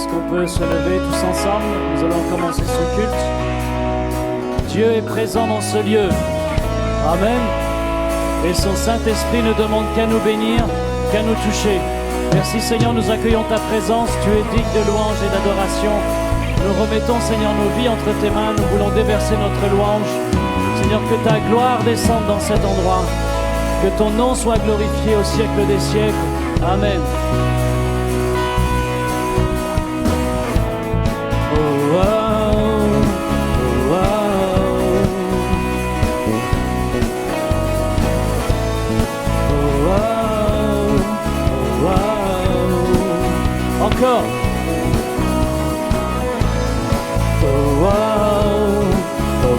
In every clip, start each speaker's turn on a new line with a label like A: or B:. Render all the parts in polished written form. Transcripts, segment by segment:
A: qu'on peut se lever tous ensemble? Nous allons commencer ce culte. Dieu est présent dans ce lieu. Amen. Et son Saint-Esprit ne demande qu'à nous bénir, qu'à nous toucher. Merci Seigneur, nous accueillons ta présence. Tu es digne de louange et d'adoration. Nous remettons Seigneur nos vies entre tes mains. Nous voulons déverser notre louange. Seigneur, que ta gloire descende dans cet endroit. Que ton nom soit glorifié au siècle des siècles. Amen. Oh, oh, oh, oh, oh. Encore. Oh, oh, oh, oh.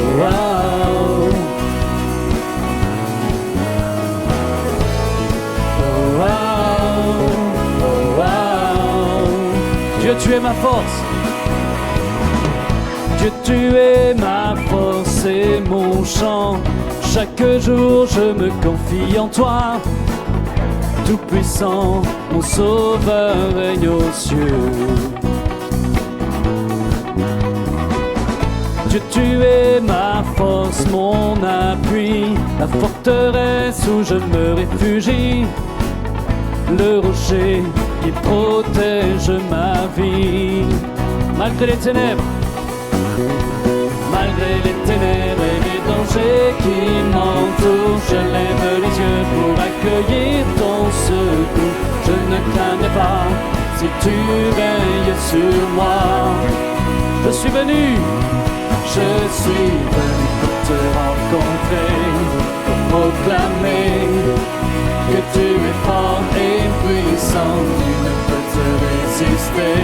A: Dieu, tu es ma force. Dieu, tu es ma force et mon chant. Chaque jour, je me confie en toi. Tout-puissant, mon sauveur règne aux cieux. Dieu, tu es ma force, mon appui, la forteresse où je me réfugie, le rocher qui protège ma vie. Malgré les ténèbres et les dangers qui m'entourent, je lève les yeux pour accueillir ton secours. Je ne craindrai pas si tu veilles sur moi. Je suis venu pour te rencontrer, pour proclamer que tu es fort et puissant. Tu ne peux te résister,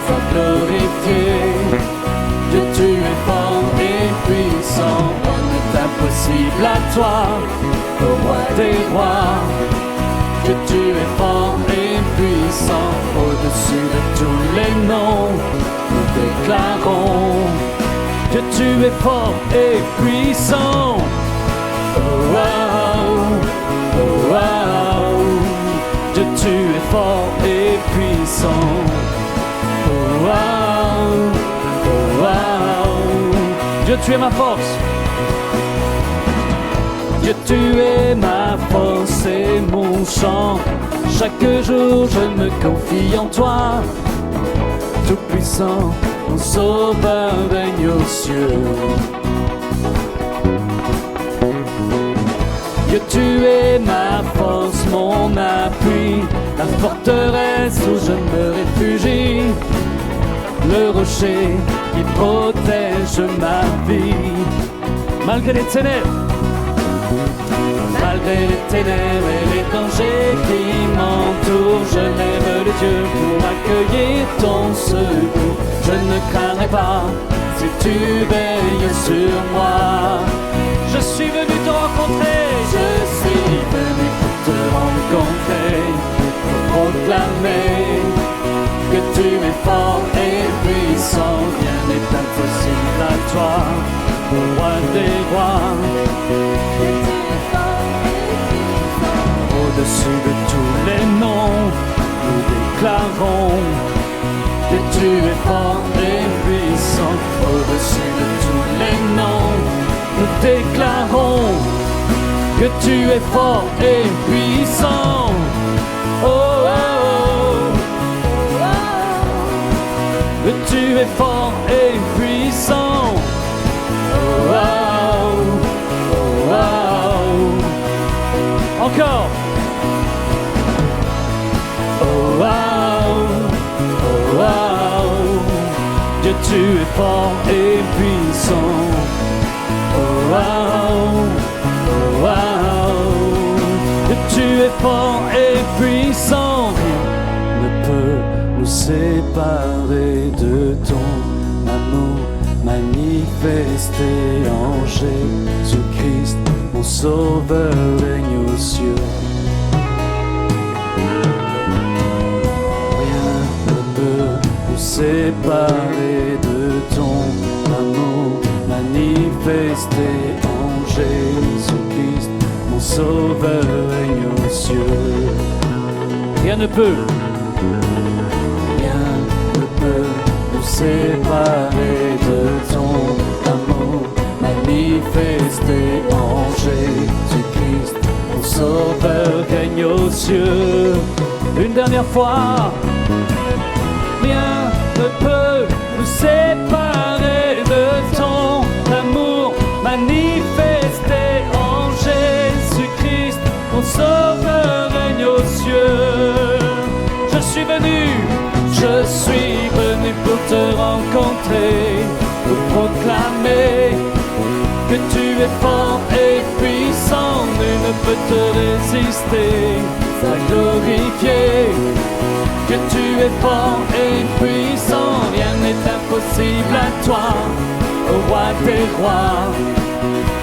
A: sois glorifié. Que tu es fort et puissant, rien n'est impossible à toi, au roi des rois. Que tu es fort et puissant, au-dessus de tous les noms, nous déclarons que tu es fort et puissant. Oh, oh, oh, oh. Que tu es fort et puissant. Oh, oh, oh, oh. Dieu, tu es ma force. Dieu, tu es ma force et mon chant. Chaque jour, je me confie en toi. Tout-puissant, mon sauveur règne aux cieux. Dieu, tu es ma force, mon appui, la forteresse où je me réfugie, le rocher qui protège ma vie. Malgré les ténèbres et les dangers qui m'entourent, je lève les yeux pour accueillir ton secours. Je ne craindrai pas si tu veilles sur moi. Je suis venu te rencontrer. Je suis venu pour te rencontrer, pour proclamer que tu es fort et puissant. Rien n'est impossible à toi, au roi des rois. Au-dessus de tous les noms, nous déclarons que tu es fort et puissant. Au-dessus de tous les noms, nous déclarons que tu es fort et puissant. Oh, oh, oh. Que tu es fort et puissant. Oh, oh, oh, oh. Encore. Oh, oh, oh, oh. Dieu, tu es fort et puissant. Oh, oh, oh, oh. Que tu es fort et puissant. Rien ne peut nous séparer de ton amour manifesté en Jésus-Christ. Mon sauveur règne aux cieux. Rien ne peut nous séparer de ton amour manifesté en Jésus-Christ. Mon sauveur règne aux cieux. Rien ne peut séparer de ton amour manifesté en Jésus-Christ. Mon Sauveur règne aux cieux. Une dernière fois, rien ne peut nous séparer de ton amour manifesté en Jésus-Christ. Mon Sauveur règne aux cieux. Je suis venu pour te rencontrer, pour proclamer que tu es fort et puissant. Nul ne peut te résister, à glorifier que tu es fort et puissant. Rien n'est impossible à toi, au roi des rois.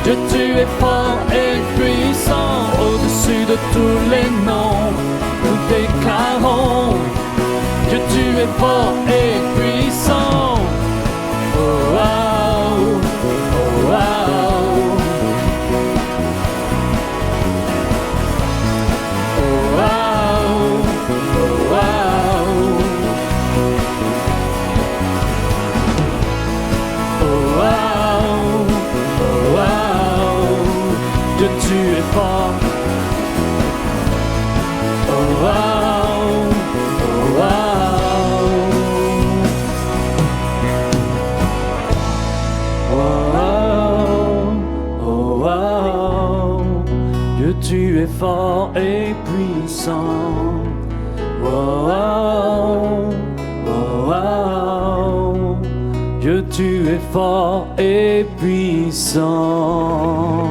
A: Dieu, tu es fort et puissant, au-dessus de tous les noms. Nous déclarons que tu es fort et puissant. Oh, wow, oh, wow. Oh, wow, oh, wow. Oh, wow, oh, wow. Que tu es fort. Oh, wow, oh, wow. Tu es fort et puissant. Oh, oh, oh. Dieu, tu es fort et puissant.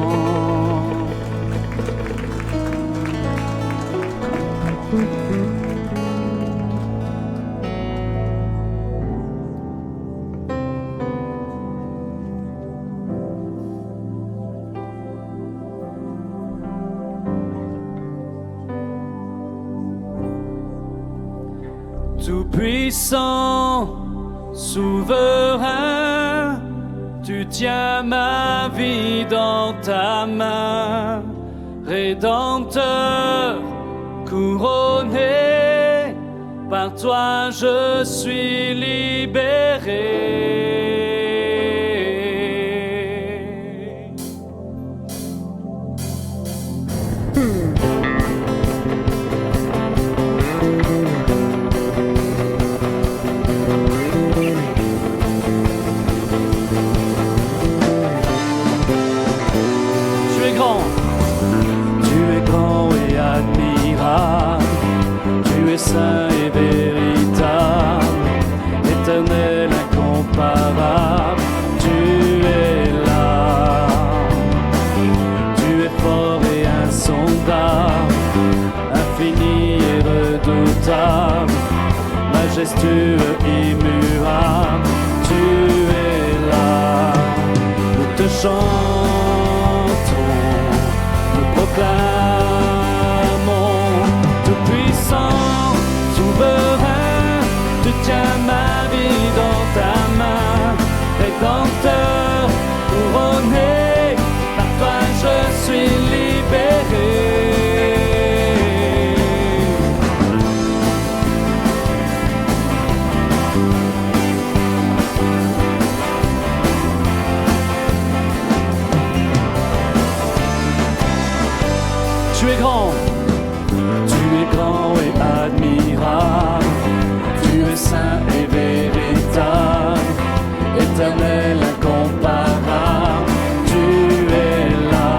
A: Tout-puissant, souverain, tu tiens ma vie dans ta main. Rédempteur, couronné, par toi je suis libéré. Tu es saint et véritable, éternel, incomparable, tu es là. Tu es fort et insondable, infini et redoutable, majestueux, immuable, tu es là. Nous te chantons, nous proclamons. Souverain, tu tiens ma vie dans ta main. Rédempteur, couronné, par toi je suis libéré. Tu es grand. Tu es grand et admirable, tu es saint et véritable, éternel, incomparable, tu es là.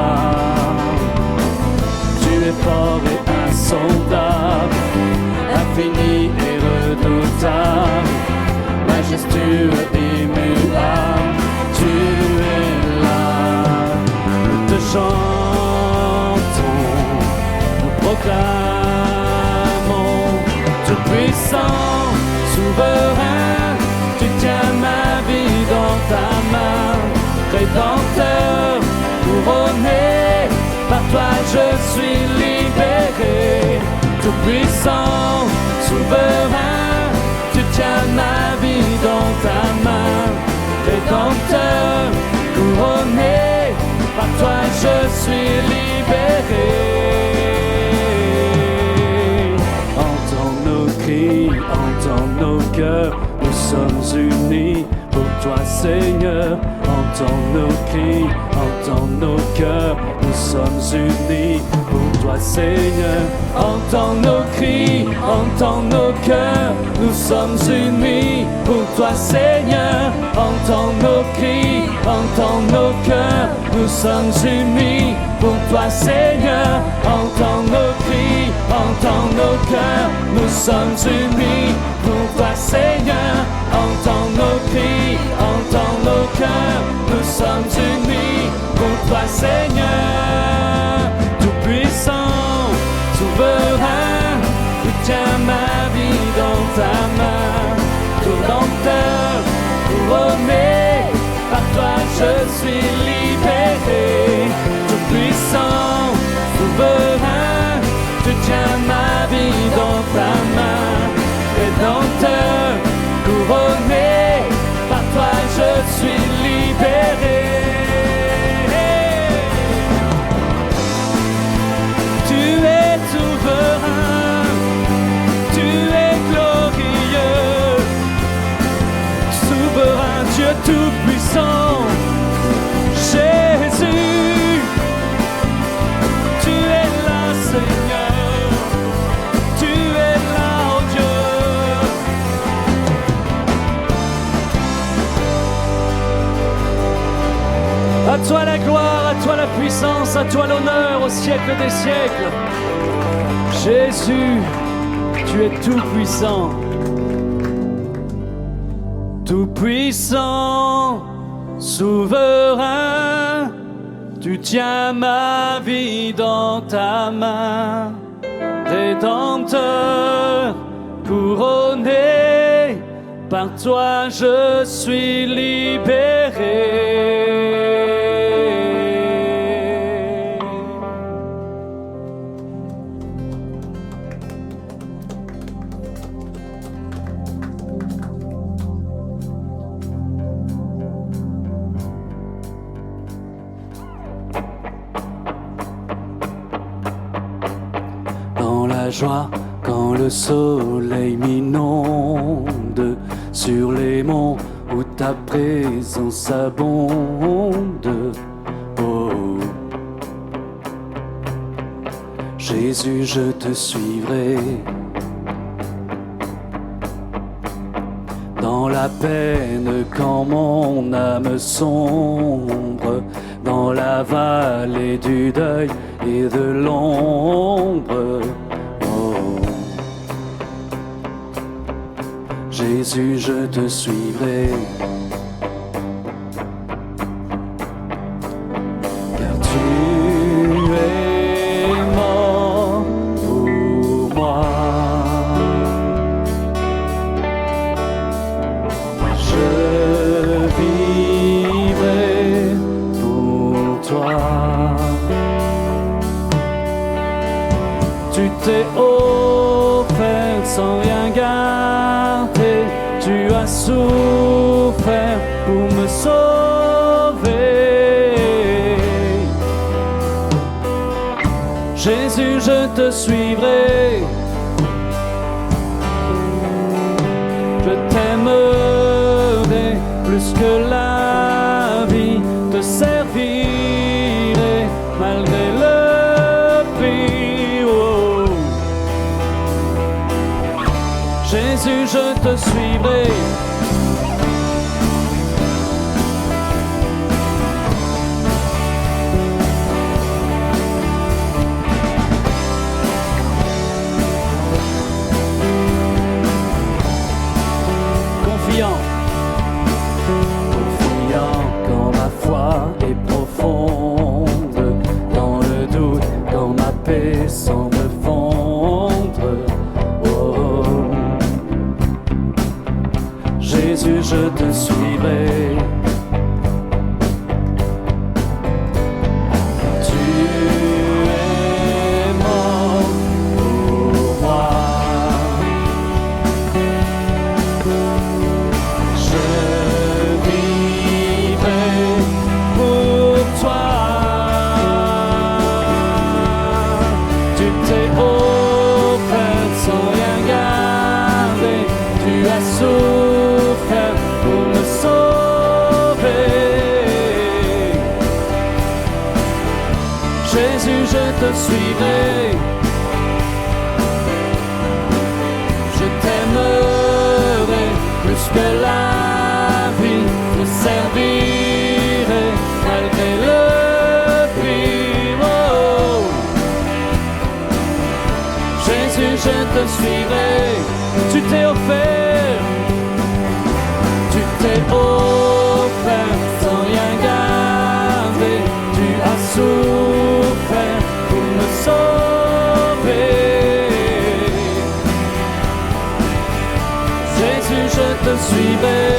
A: Tu es fort et insondable, infini et redoutable, majestueux et immuable, tu es là. Nous te chantons, nous proclamons. Tout-puissant, souverain, tu tiens ma vie dans ta main. Rédempteur, couronné, par toi je suis libéré. Tout-puissant, souverain, tu tiens ma vie dans ta main. Rédempteur, couronné, par toi je suis libéré. Entends nos cœurs, nous sommes unis pour toi, Seigneur. Entends nos cris, entends nos cœurs. Nous sommes unis pour toi, Seigneur. Entends nos cris, entends nos cœurs. Nous sommes unis pour toi, Seigneur. Entends nos cris, entends nos cœurs. Nous sommes unis pour toi, Seigneur. Entends nos cris, entends nos cœurs. Nous sommes unis pour toi, Seigneur. Entends nos cris, entends nos cœurs. Nous sommes unis pour toi, Seigneur. Tout-puissant, souverain, tu tiens ma vie dans ta main. Tout-dompteur, couronné, par toi je suis libéré. Tout-puissant, souverain, tu tiens ma vie dans ta main. Rédempteur, couronné, par toi je suis libéré. Tu es souverain, tu es glorieux, souverain, Dieu tout-puissant, Jésus, tu es là, Seigneur, tu es là, oh Dieu. À toi la gloire, à toi la puissance, à toi l'honneur au siècle des siècles. Jésus, tu es tout-puissant. Tout-puissant, souverain, tu tiens ma vie dans ta main. Rédempteur, couronné, par toi je suis libéré. Dans la joie, quand le soleil m'inonde, sur les monts où ta présence abonde. Oh, Jésus, je te suivrai. Dans la peine, quand mon âme sombre, dans la vallée du deuil et de l'ombre. Oh, Jésus, je te suivrai. Car tu es mort pour moi. Je vivrai pour toi. Tu t'es offert sans rien garder. Tu as souffert pour me sauver. Jésus, je te suivrai. Je t'aimerai plus que la vie. Te servirai malgré le prix. Oh. Jésus, je te suivrai. Confiant, quand ma foi est profonde, dans le doute, quand ma paix semble fondre. Oh, Jésus, je te suivrai. Tu es mort pour moi. Je vivrai pour toi. Tu t'es offert sans rien garder. Tu as souffert suivrai. Je t'aimerai plus que la vie, te servirai malgré le prix. Oh. Jésus, je te suivrai. Tu t'es offert, tu t'es offert sans rien garder. Tu as souffert pour me sauver. Jésus, je te suivrai.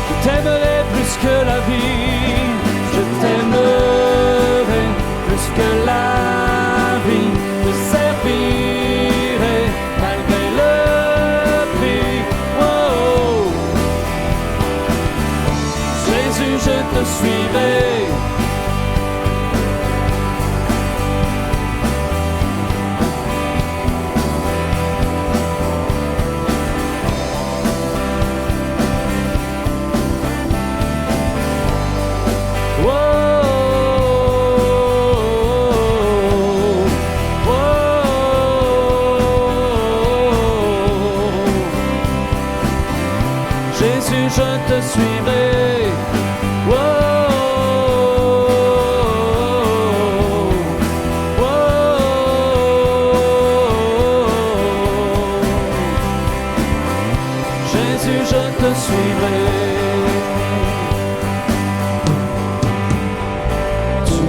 A: Je t'aimerai plus que la vie. Je t'aimerai plus que la vie. Te servirai malgré le prix. Oh. Jésus, je te suivrai. Jésus, je te suivrai. Oh, oh, oh. Jésus, je te suivrai. Tu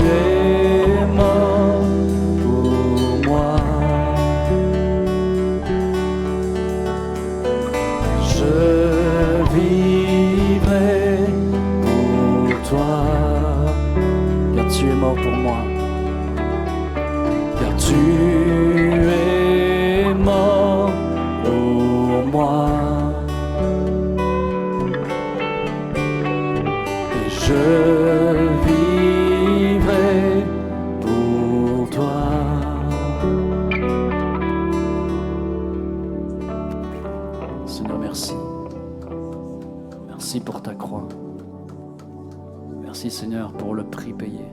A: es mort pour moi. Je vivrai pour toi, car tu es mort pour moi, car tu es mort pour moi, et je vivrai pour toi. Seigneur, merci. Merci pour ta croix. Merci Seigneur pour le prix payé.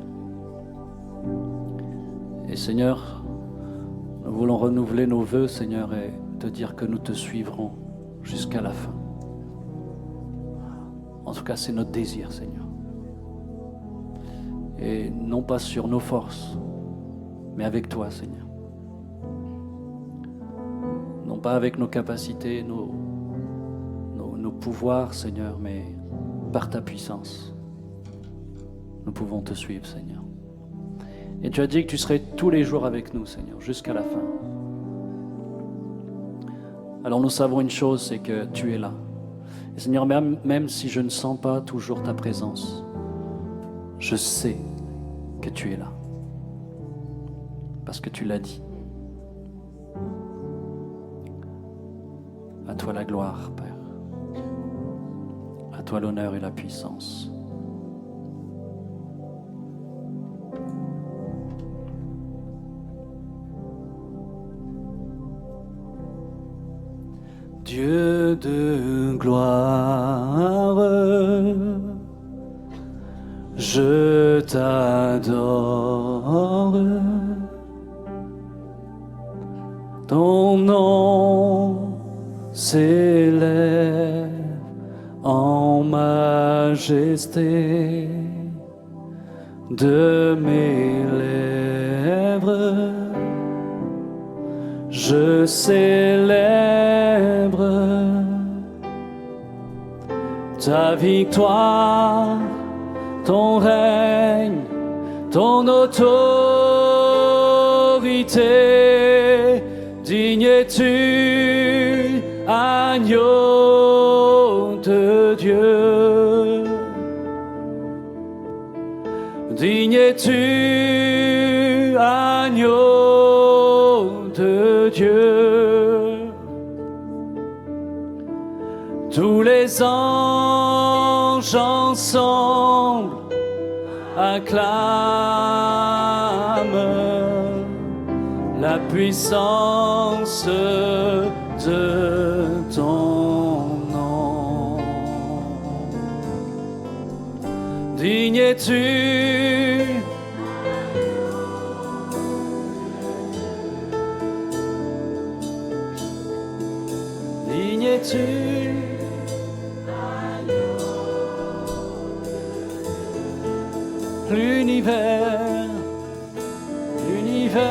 A: Et Seigneur, nous voulons renouveler nos vœux, Seigneur, et te dire que nous te suivrons jusqu'à la fin. En tout cas, c'est notre désir, Seigneur. Et non pas sur nos forces, mais avec toi, Seigneur. Non pas avec nos capacités, nos pouvoirs, Seigneur, mais par ta puissance, nous pouvons te suivre, Seigneur. Et tu as dit que tu serais tous les jours avec nous, Seigneur, jusqu'à la fin. Alors nous savons une chose, c'est que tu es là. Et Seigneur, même si je ne sens pas toujours ta présence, je sais que tu es là. Parce que tu l'as dit. À toi la gloire, Père. À toi l'honneur et la puissance. Dieu de gloire, je t'adore. Ton nom s'élève en majesté de mes lèvres. Je célèbre ta victoire, ton règne, ton autorité. Digne es-tu, agneau de Dieu. Digne es-tu, agneau de Dieu. Tous les anges ensemble acclament la puissance de ton nom. Digne es-tu, es-tu? L'univers, l'univers.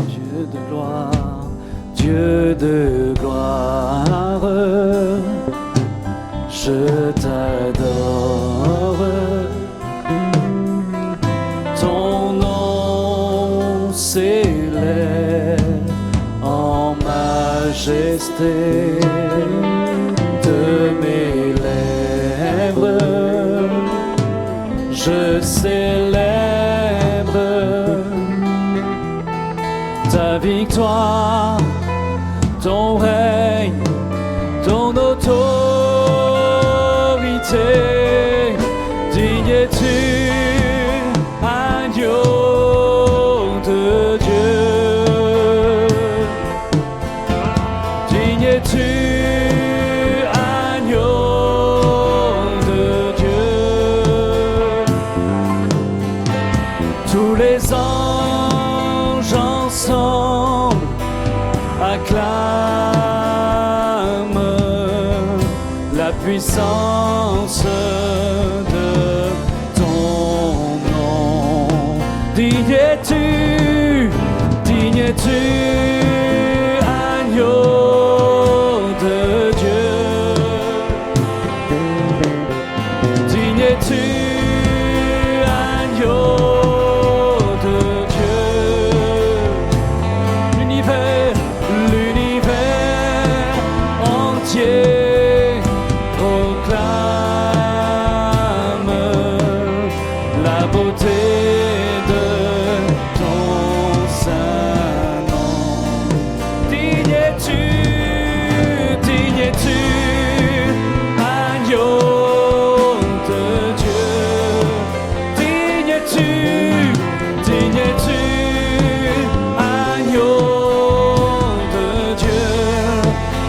A: Dieu de gloire, Dieu de gloire, je t'adore. Ton nom s'élève en majesté de mes lèvres. Je célèbre ta victoire, ton règne, ton autorité. Digne es-tu, agneau de Dieu. Digne es-tu, agneau de Dieu. Tous les anges ensemble acclament la puissance de ton nom. Digne es-tu, agneau de Dieu. Digne es-tu, agneau de Dieu. L'univers, l'univers entier proclame la beauté de ton saint nom. Digne es-tu, agneau de Dieu. Digne es-tu, agneau de Dieu.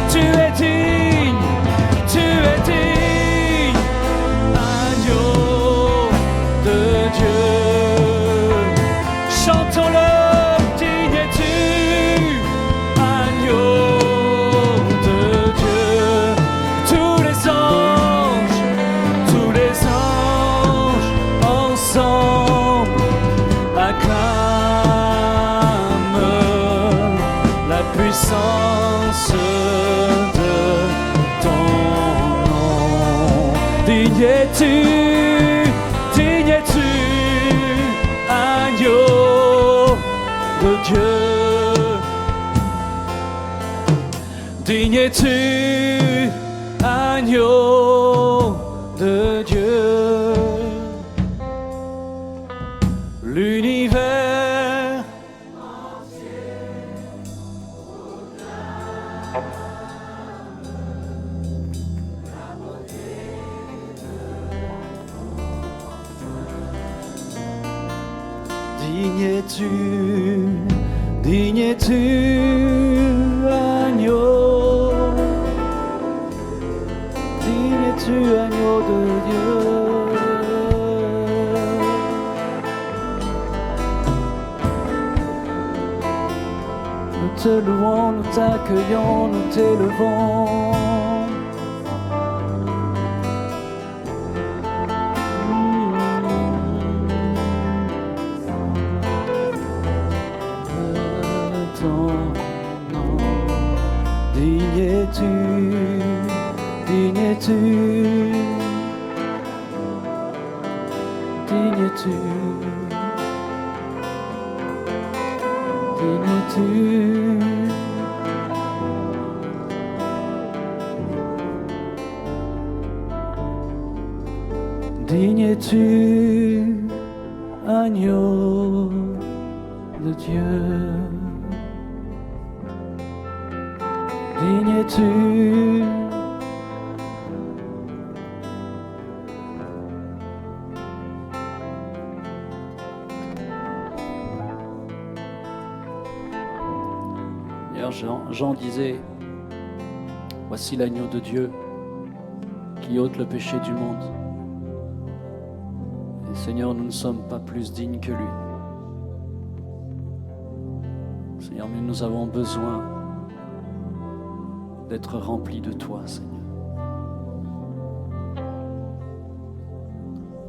A: Tu es digne, agneau de Dieu. Chantons-le, digne es-tu, agneau de Dieu. Tous les anges ensemble acclament la puissance de ton nom. Digne es-tu, agneau de Dieu. Digne es-tu, agneau de Dieu. L'univers digne es-tu, agneau. Digne es-tu, agneau de Dieu. Nous te louons, nous t'accueillons, nous t'élevons. Digne es-tu, digne es-tu, digne es-tu, digne es-tu. Digne es-tu, agneau de Dieu. Digne es-tu, d'ailleurs Jean disait Voici l'agneau de Dieu qui ôte le péché du monde. Et Seigneur, nous ne sommes pas plus dignes que lui. Seigneur, mais nous avons besoin d'être remplis de toi, Seigneur.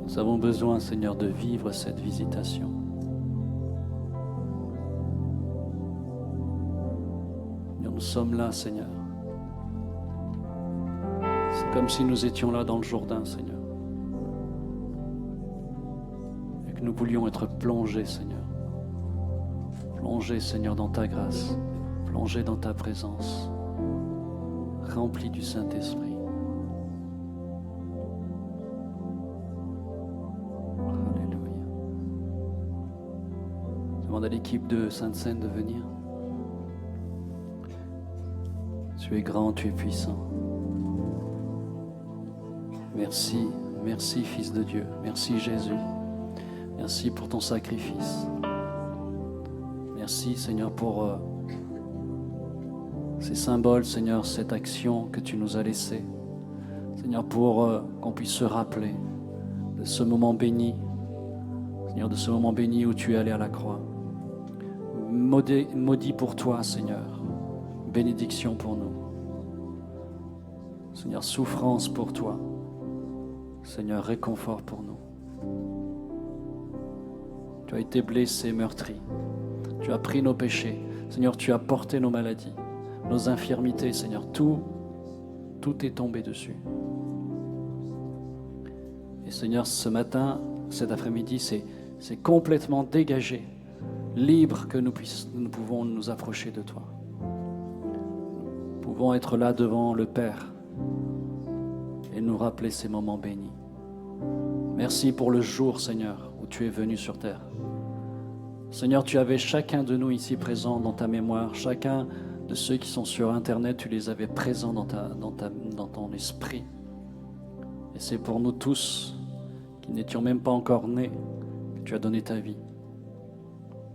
A: Nous avons besoin, Seigneur, de vivre cette visitation. Nous sommes là, Seigneur. C'est comme si nous étions là dans le Jourdain, Seigneur. Et que nous voulions être plongés, Seigneur. Plongés, Seigneur, dans ta grâce. Plongés dans ta présence. Remplis du Saint-Esprit. À l'équipe de Sainte-Seine de venir. Tu es grand, tu es puissant. Merci, merci Fils de Dieu, merci Jésus. Merci pour ton sacrifice. Merci Seigneur pour ces symboles, Seigneur, cette action que tu nous as laissée. Seigneur, pour qu'on puisse se rappeler de ce moment béni. Seigneur, de ce moment béni où tu es allé à la croix. Maudit pour toi, Seigneur. Bénédiction pour nous. Seigneur, souffrance pour toi. Seigneur, réconfort pour nous. Tu as été blessé, meurtri. Tu as pris nos péchés. Seigneur, tu as porté nos maladies, nos infirmités, Seigneur. Tout est tombé dessus. Et Seigneur, ce matin, cet après-midi, c'est complètement dégagé. Libre que nous pouvons nous approcher de toi. Nous pouvons être là devant le Père et nous rappeler ces moments bénis. Merci pour le jour, Seigneur, où tu es venu sur terre. Seigneur, tu avais chacun de nous ici présents dans ta mémoire, chacun de ceux qui sont sur Internet, tu les avais présents dans ton esprit. Et c'est pour nous tous, qui n'étions même pas encore nés, que tu as donné ta vie.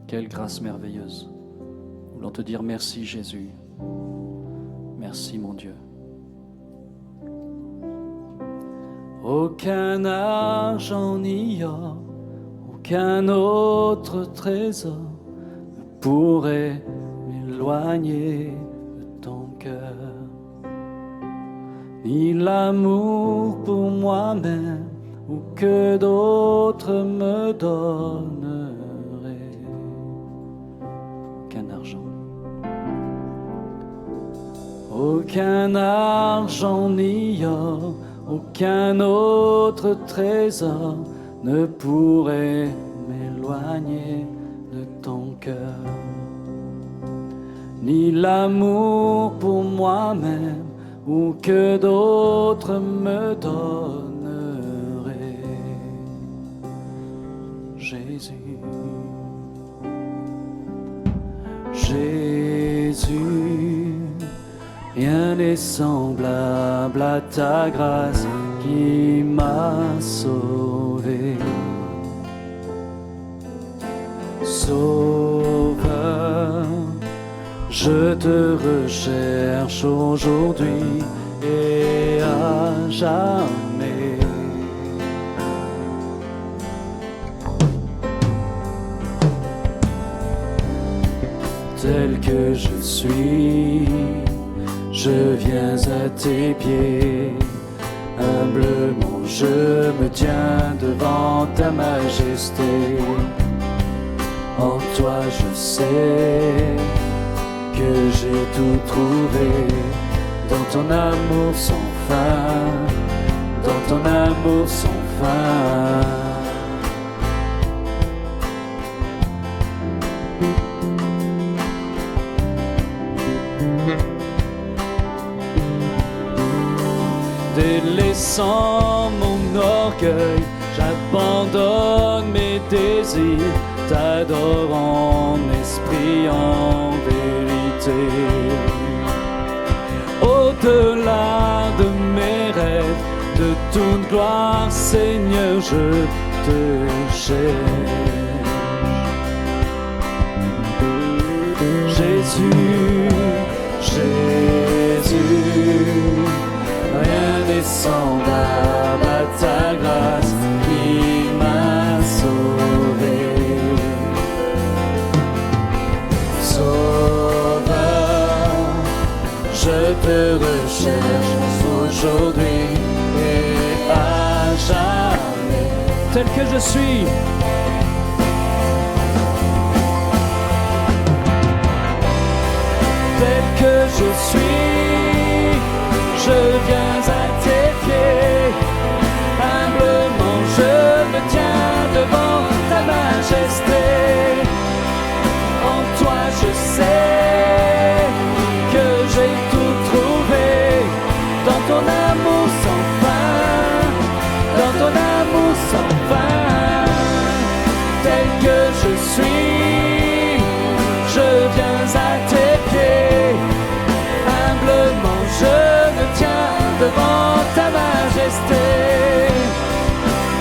A: Quelle grâce merveilleuse. Nous voulons te dire merci Jésus. Merci mon Dieu. Aucun argent ni or, aucun autre trésor ne pourrait m'éloigner de ton cœur. Ni l'amour pour moi-même ou que d'autres me donnent. Aucun argent ni or, aucun autre trésor ne pourrait m'éloigner de ton cœur. Ni l'amour pour moi-même ou que d'autres me donneraient. Jésus, Jésus, rien n'est semblable à ta grâce qui m'a sauvé. Sauveur, je te recherche aujourd'hui et à jamais. Tel que je suis, je viens à tes pieds, humblement je me tiens devant ta majesté. En toi je sais que j'ai tout trouvé, dans ton amour sans fin, dans ton amour sans fin. Délaissant mon orgueil, j'abandonne mes désirs, t'adore en esprit, en vérité. Au-delà de mes rêves, de toute gloire, Seigneur, je te cherche. Jésus, Jésus, te recherche aujourd'hui et à jamais. Tel que je suis, tel que je suis, je viens à tes pieds. Humblement je me tiens devant ta majesté. En toi je sais que j'ai tout trouvé. Dans ton amour sans fin, dans ton amour sans fin. Tel que je suis, je viens à tes pieds. Humblement je me tiens devant ta majesté.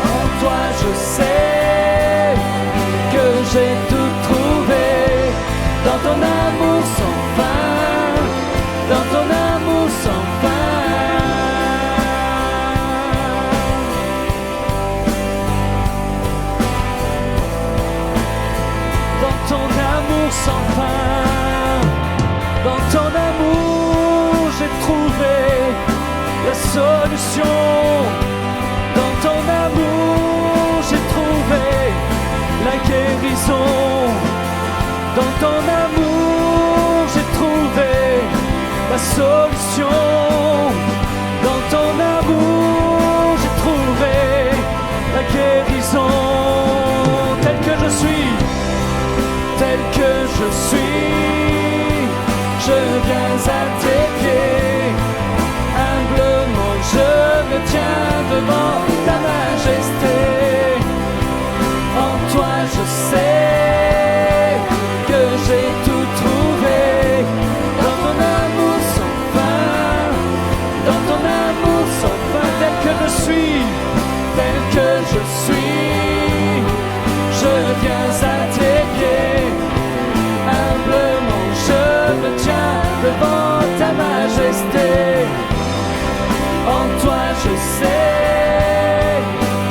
A: En toi je sais que j'ai tout trouvé. Dans ton amour sans fin, dans ton amour sans fin. Dans ton amour sans fin, dans ton amour j'ai trouvé la solution. Dans ton amour j'ai trouvé la guérison. Dans ton amour j'ai trouvé la solution. Dans ton amour j'ai trouvé la guérison. Tel que je suis, tel que je suis, je viens à tes pieds. Humblement je me tiens devant ta majesté. En toi je sais que j'ai tout trouvé. Dans ton amour sans fin, dans ton amour sans fin. Tel que je suis, tel que je suis, je viens à tes pieds. Humblement je me tiens devant ta majesté. En toi je sais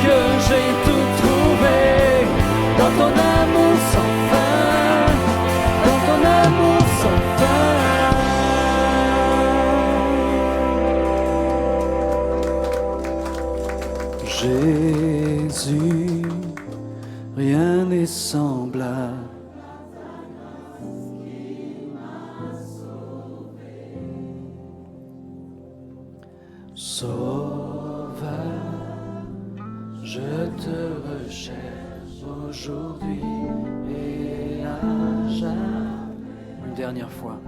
A: que j'ai tout trouvé. Dans ton amour sans fin, dans ton amour sans fin. Jésus, rien n'est semblable. Sauveur, je te recherche aujourd'hui et à jamais. Une dernière fois,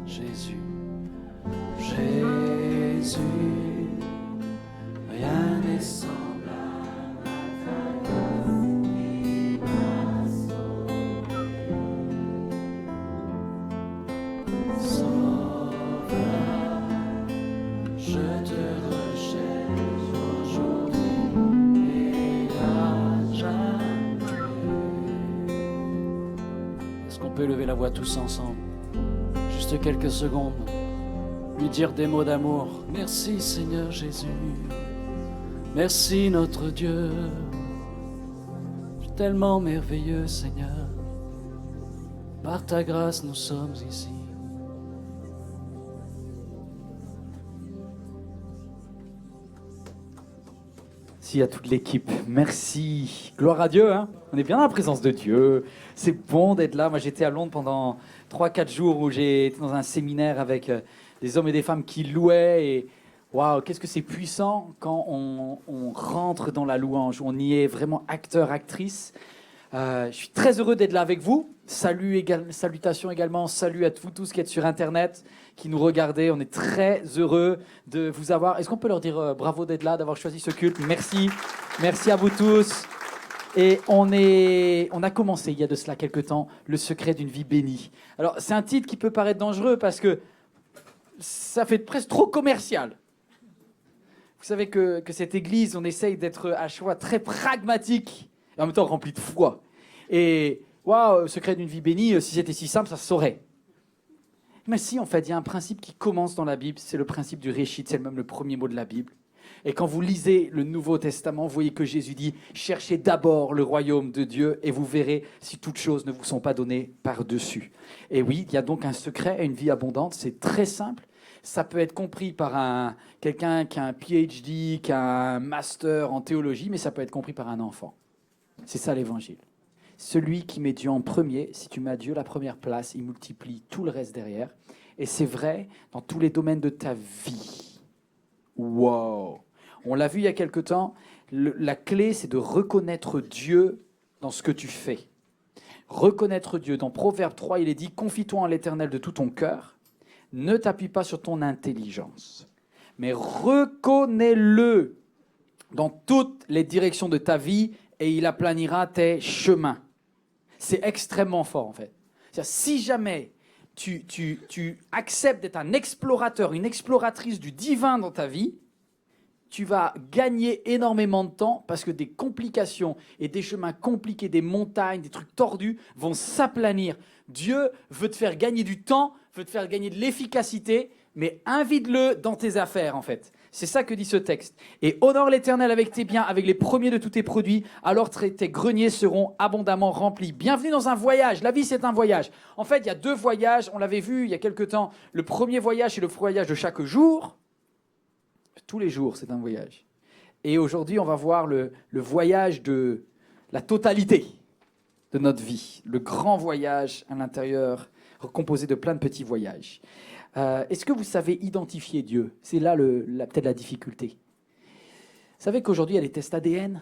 A: Jésus, Jésus, rien n'est semblable. Lever la voix tous ensemble, juste quelques secondes, lui dire des mots d'amour. Merci Seigneur Jésus, merci notre Dieu, tu es tellement merveilleux Seigneur, par ta grâce nous sommes ici.
B: Merci à toute l'équipe, merci, gloire à Dieu, hein. On est bien dans la présence de Dieu, c'est bon d'être là. Moi j'étais à Londres pendant 3-4 jours où j'ai été dans un séminaire avec des hommes et des femmes qui louaient et waouh, qu'est-ce que c'est puissant quand on rentre dans la louange, on y est vraiment acteur, actrice. Je suis très heureux d'être là avec vous. Salutations également, salut à vous tous qui êtes sur Internet, qui nous regardez. On est très heureux de vous avoir. Est-ce qu'on peut leur dire bravo d'être là, d'avoir choisi ce culte? Merci. Merci à vous tous. Et on a commencé il y a de cela quelques temps, Le secret d'une vie bénie. Alors, c'est un titre qui peut paraître dangereux parce que ça fait presque trop commercial. Vous savez que cette église, on essaye d'être à chaque fois très pragmatique et en même temps rempli de foi. Et waouh, secret d'une vie bénie, si c'était si simple, ça se saurait. Mais si, en fait, il y a un principe qui commence dans la Bible, c'est le principe du réchit, c'est même le premier mot de la Bible. Et quand vous lisez le Nouveau Testament, vous voyez que Jésus dit « Cherchez d'abord le royaume de Dieu et vous verrez si toutes choses ne vous sont pas données par-dessus. » Et oui, il y a donc un secret à une vie abondante, c'est très simple. Ça peut être compris par quelqu'un qui a un PhD, qui a un master en théologie, mais ça peut être compris par un enfant. C'est ça l'évangile. Celui qui met Dieu en premier, si tu mets Dieu la première place, il multiplie tout le reste derrière. Et c'est vrai dans tous les domaines de ta vie. Wow! On l'a vu il y a quelque temps, la clé, c'est de reconnaître Dieu dans ce que tu fais. Reconnaître Dieu. Dans Proverbe 3, il est dit « Confie-toi en l'Éternel de tout ton cœur. Ne t'appuie pas sur ton intelligence, mais reconnais-le dans toutes les directions de ta vie et il aplanira tes chemins. » C'est extrêmement fort, en fait. C'est-à-dire, si jamais tu acceptes d'être un explorateur, une exploratrice du divin dans ta vie, tu vas gagner énormément de temps parce que des complications et des chemins compliqués, des montagnes, des trucs tordus vont s'aplanir. Dieu veut te faire gagner du temps, veut te faire gagner de l'efficacité, mais invite-le dans tes affaires, en fait. C'est ça que dit ce texte. Et honore l'Éternel avec tes biens, avec les premiers de tous tes produits, alors tes greniers seront abondamment remplis. Bienvenue dans un voyage. La vie, c'est un voyage. En fait, il y a 2 voyages. On l'avait vu il y a quelque temps. Le premier voyage, c'est le voyage de chaque jour. Tous les jours, c'est un voyage. Et aujourd'hui, on va voir le voyage de la totalité de notre vie. Le grand voyage à l'intérieur, composé de plein de petits voyages. Est-ce que vous savez identifier Dieu? C'est là peut-être la difficulté. Vous savez qu'aujourd'hui, il y a les tests ADN.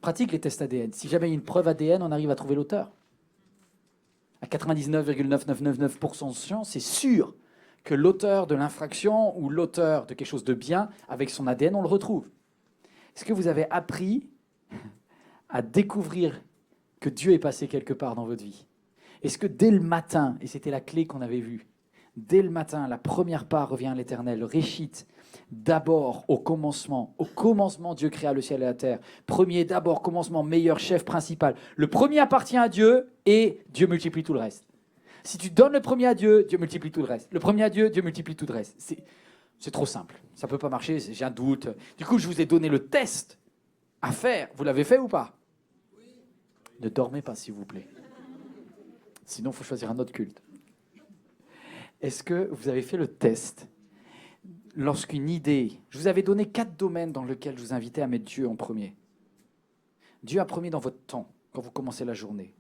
B: Pratique les tests ADN. Si jamais il y a une preuve ADN, on arrive à trouver l'auteur. À 99,9999% de chance, c'est sûr que l'auteur de l'infraction ou l'auteur de quelque chose de bien, avec son ADN, on le retrouve. Est-ce que vous avez appris à découvrir que Dieu est passé quelque part dans votre vie? Est-ce que dès le matin, et c'était la clé qu'on avait vue, dès le matin, la première part revient à l'Éternel, le réchit, d'abord au commencement Dieu créa le ciel et la terre, premier d'abord, commencement, meilleur, chef, principal. Le premier appartient à Dieu et Dieu multiplie tout le reste. Si tu donnes le premier à Dieu, Dieu multiplie tout le reste. Le premier à Dieu, Dieu multiplie tout le reste. C'est trop simple, ça ne peut pas marcher, j'ai un doute. Du coup, je vous ai donné le test à faire. Vous l'avez fait ou pas? Oui. Ne dormez pas, s'il vous plaît. Sinon, il faut choisir un autre culte. Est-ce que vous avez fait le test lorsqu'une idée... Je vous avais donné 4 domaines dans lesquels je vous invitais à mettre Dieu en premier. Dieu en premier dans votre temps, quand vous commencez la journée.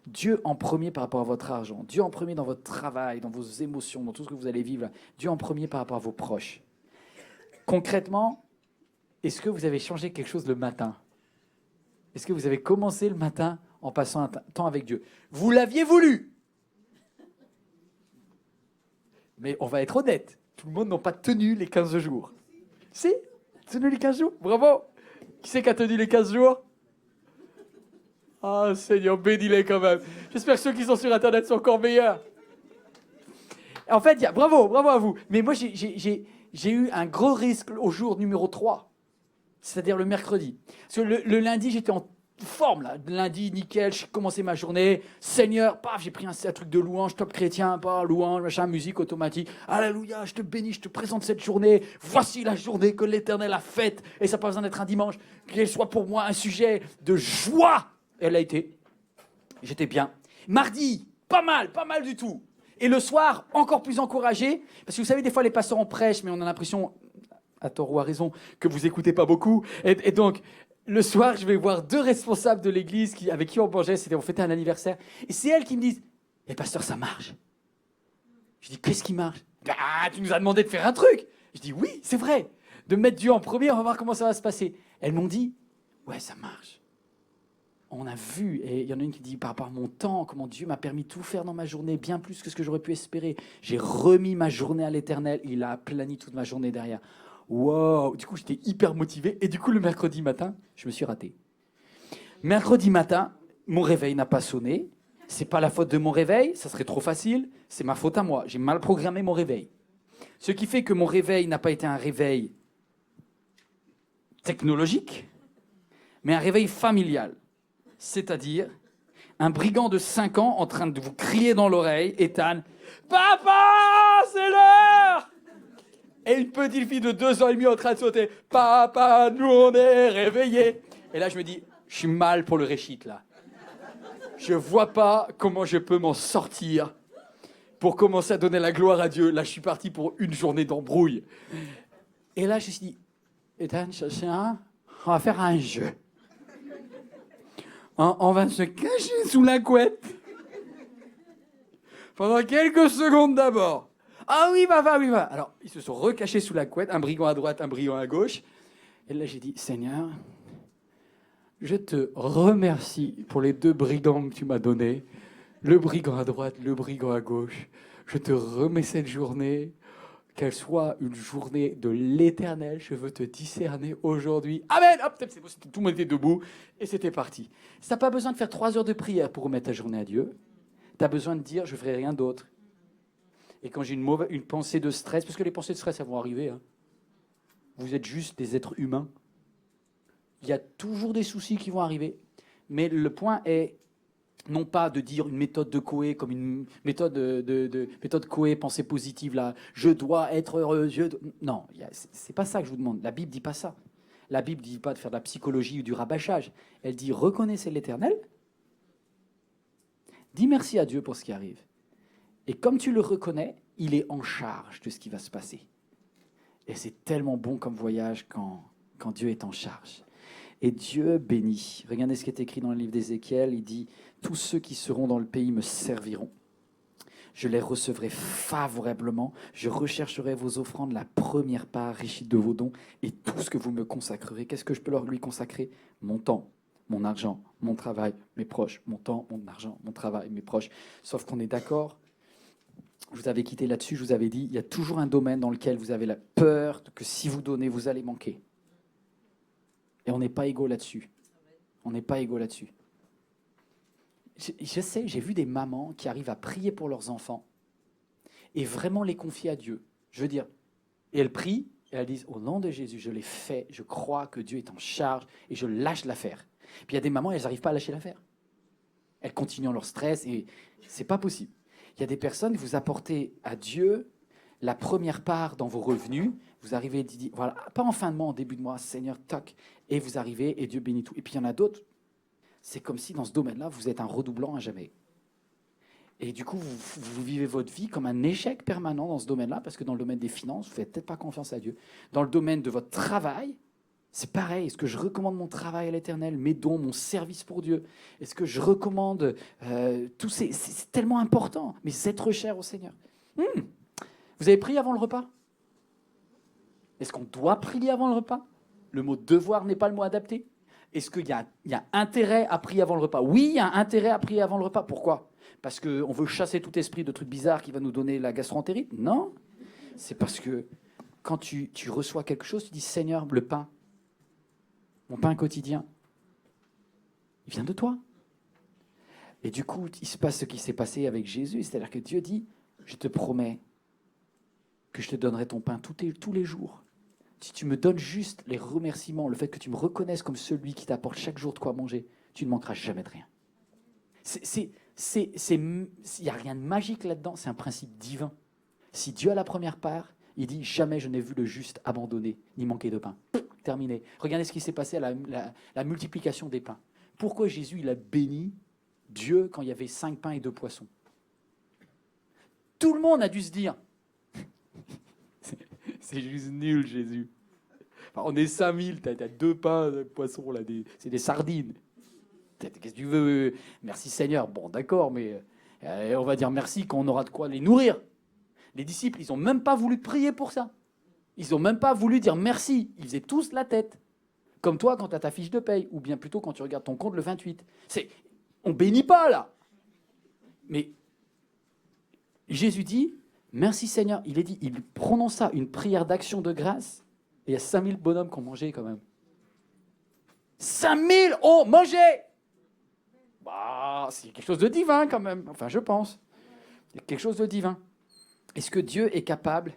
B: Dieu en premier par rapport à votre argent. Dieu en premier dans votre travail, dans vos émotions, dans tout ce que vous allez vivre. Dieu en premier par rapport à vos proches. Concrètement, est-ce que vous avez changé quelque chose le matin? Est-ce que vous avez commencé le matin en passant un temps avec Dieu? Vous l'aviez voulu. Mais on va être honnête, tout le monde n'a pas tenu les 15 jours. Si? Tenu les 15 jours? Bravo! Qui c'est qui a tenu les 15 jours? Ah, Seigneur, bénis-les quand même. J'espère que ceux qui sont sur Internet sont encore meilleurs. En fait, bravo à vous. Mais moi, j'ai eu un gros risque au jour numéro 3, c'est-à-dire le mercredi. Parce que le lundi, j'étais en forme, là. Lundi, nickel, j'ai commencé ma journée. Seigneur, paf, j'ai pris un truc de louange, top chrétien, louange, machin, musique automatique. Alléluia, je te bénis, je te présente cette journée. Voici la journée que l'Éternel a faite. Et ça n'a pas besoin d'être un dimanche. Qu'elle soit pour moi un sujet de joie. Elle a été. J'étais bien. Mardi, pas mal du tout. Et le soir, encore plus encouragé. Parce que vous savez, des fois, les pasteurs en prêchent, mais on a l'impression, à tort ou à raison, que vous écoutez pas beaucoup. Et donc, le soir, je vais voir 2 responsables de l'église avec qui on mangeait. On fêtait un anniversaire. Et c'est elles qui me disent, « pasteur, ça marche. » Je dis, « Qu'est-ce qui marche ?»« Ah, tu nous as demandé de faire un truc. » Je dis, « Oui, c'est vrai. De mettre Dieu en premier, on va voir comment ça va se passer. » Elles m'ont dit, « Ouais, ça marche. » On a vu, et il y en a une qui dit par rapport à mon temps, comment Dieu m'a permis de tout faire dans ma journée, bien plus que ce que j'aurais pu espérer. J'ai remis ma journée à l'Éternel, il a aplani toute ma journée derrière. Wow! Du coup, j'étais hyper motivé, et du coup, le mercredi matin, je me suis raté. Mercredi matin, mon réveil n'a pas sonné. C'est pas la faute de mon réveil, ça serait trop facile, c'est ma faute à moi. J'ai mal programmé mon réveil. Ce qui fait que mon réveil n'a pas été un réveil technologique, mais un réveil familial. C'est-à-dire un brigand de 5 ans en train de vous crier dans l'oreille, Ethan, « Papa, c'est l'heure !» Et une petite fille de 2 ans et demi en train de sauter. Papa, nous on est réveillés. Et là, je me dis, je suis mal pour le réchit, là. Je vois pas comment je peux m'en sortir pour commencer à donner la gloire à Dieu. Là, je suis parti pour une journée d'embrouille. Et là, je me suis dit, Ethan, on va faire un jeu. On va se cacher sous la couette. Pendant quelques secondes d'abord. Ah oui, va. Alors, ils se sont recachés sous la couette, un brigand à droite, un brigand à gauche. Et là, j'ai dit, Seigneur, je te remercie pour les 2 brigands que tu m'as donnés. Le brigand à droite, le brigand à gauche. Je te remets cette journée, qu'elle soit une journée de l'éternel. Je veux te discerner aujourd'hui. Amen. Hop, c'est bon, tout le monde était debout et c'était parti. Tu n'as pas besoin de faire 3 heures de prière pour remettre ta journée à Dieu. Tu as besoin de dire, je ne ferai rien d'autre. Et quand j'ai une pensée de stress, parce que les pensées de stress, elles vont arriver. Hein. Vous êtes juste des êtres humains. Il y a toujours des soucis qui vont arriver. Mais le point est, non pas de dire une méthode de Coué comme une méthode méthode Coué, pensée positive, là, je dois être heureux. Non, c'est pas ça que je vous demande. La Bible dit pas ça. La Bible dit pas de faire de la psychologie ou du rabâchage. Elle dit, reconnaissez l'Éternel. Dis merci à Dieu pour ce qui arrive. Et comme tu le reconnais, il est en charge de ce qui va se passer. Et c'est tellement bon comme voyage quand Dieu est en charge. Et Dieu bénit. Regardez ce qui est écrit dans le livre d'Ézéchiel. Il dit, tous ceux qui seront dans le pays me serviront. Je les recevrai favorablement. Je rechercherai vos offrandes, la première part riche de vos dons et tout ce que vous me consacrerez. Qu'est-ce que je peux leur lui consacrer? Mon temps, mon argent, mon travail, mes proches. Mon temps, mon argent, mon travail, mes proches. Sauf qu'on est d'accord. Je vous avais quitté là-dessus, je vous avais dit, il y a toujours un domaine dans lequel vous avez la peur que si vous donnez, vous allez manquer. Et on n'est pas égaux là-dessus. On n'est pas égaux là-dessus. Je sais, j'ai vu des mamans qui arrivent à prier pour leurs enfants et vraiment les confier à Dieu. Je veux dire, et elles prient et elles disent, au nom de Jésus, je l'ai fait, je crois que Dieu est en charge et je lâche l'affaire. Puis il y a des mamans, elles n'arrivent pas à lâcher l'affaire. Elles continuent leur stress et c'est pas possible. Il y a des personnes, vous apportez à Dieu la première part dans vos revenus, vous arrivez, voilà, pas en fin de mois, en début de mois, Seigneur, toc, et vous arrivez et Dieu bénit tout. Et puis il y en a d'autres, c'est comme si dans ce domaine-là, vous êtes un redoublant à jamais. Et du coup, vous vivez votre vie comme un échec permanent dans ce domaine-là, parce que dans le domaine des finances, vous ne faites peut-être pas confiance à Dieu. Dans le domaine de votre travail, c'est pareil. Est-ce que je recommande mon travail à l'Éternel, mes dons, mon service pour Dieu? Est-ce que je recommande tout c'est tellement important, mais c'est être cher au Seigneur. Vous avez prié avant le repas? Est-ce qu'on doit prier avant le repas? Le mot devoir n'est pas le mot adapté. Est-ce qu'il y a intérêt à prier avant le repas? Oui, il y a intérêt à prier avant le repas. Pourquoi? Parce qu'on veut chasser tout esprit de trucs bizarres qui va nous donner la gastroentérite? Non. C'est parce que quand tu reçois quelque chose, tu dis, Seigneur, le pain, mon pain quotidien, il vient de toi. Et du coup, il se passe ce qui s'est passé avec Jésus, c'est-à-dire que Dieu dit, je te promets que je te donnerai ton pain tous les jours. Si tu me donnes juste les remerciements, le fait que tu me reconnaisses comme celui qui t'apporte chaque jour de quoi manger, tu ne manqueras jamais de rien. Il n'y a rien de magique là-dedans, c'est un principe divin. Si Dieu a la première part, il dit, jamais je n'ai vu le juste abandonné, ni manquer de pain. Terminé. Regardez ce qui s'est passé à la multiplication des pains. Pourquoi Jésus, il a béni Dieu quand il y avait 5 pains et 2 poissons? Tout le monde a dû se dire, c'est juste nul, Jésus. Enfin, on est 5000, t'as 2 pains, 2 poissons, là, c'est des sardines. Qu'est-ce que tu veux? Merci Seigneur. Bon, d'accord, mais on va dire merci quand on aura de quoi les nourrir. Les disciples, ils n'ont même pas voulu prier pour ça. Ils n'ont même pas voulu dire merci. Ils faisaient tous la tête. Comme toi, quand tu as ta fiche de paye, ou bien plutôt quand tu regardes ton compte le 28. On ne bénit pas, là. Mais Jésus dit, merci Seigneur. Il prononça une prière d'action de grâce. Et il y a 5000 bonhommes qui ont mangé quand même. 5000 ont mangé! Bah, c'est quelque chose de divin quand même. Enfin, je pense. C'est quelque chose de divin. Est-ce que Dieu est capable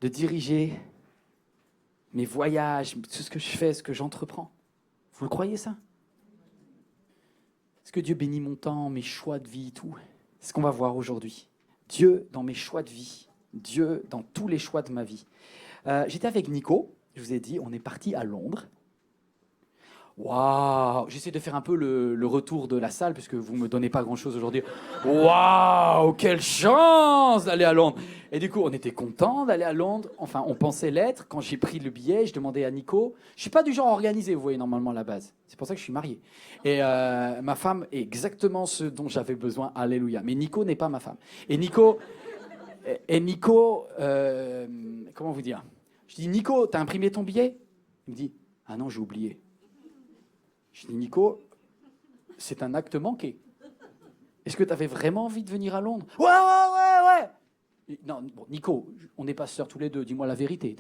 B: de diriger mes voyages, tout ce que je fais, ce que j'entreprends? Vous le croyez ça? Est-ce que Dieu bénit mon temps, mes choix de vie, tout? C'est ce qu'on va voir aujourd'hui. Dieu dans mes choix de vie. Dieu dans tous les choix de ma vie. J'étais avec Nico, je vous ai dit, on est parti à Londres. Waouh! J'essaie de faire un peu le retour de la salle, puisque vous ne me donnez pas grand-chose aujourd'hui. Waouh! Quelle chance d'aller à Londres! Et du coup, on était content d'aller à Londres. Enfin, on pensait l'être. Quand j'ai pris le billet, je demandais à Nico. Je ne suis pas du genre organisé, vous voyez, normalement, à la base. C'est pour ça que je suis marié. Et ma femme est exactement ce dont j'avais besoin. Alléluia. Mais Nico n'est pas ma femme. Et Nico... comment vous dire? Je dis, Nico, t'as imprimé ton billet? Il me dit, ah non, j'ai oublié. Je dis, Nico, c'est un acte manqué. Est-ce que tu avais vraiment envie de venir à Londres? Ouais. Non, bon, Nico, on n'est pas sœurs tous les deux, dis-moi la vérité.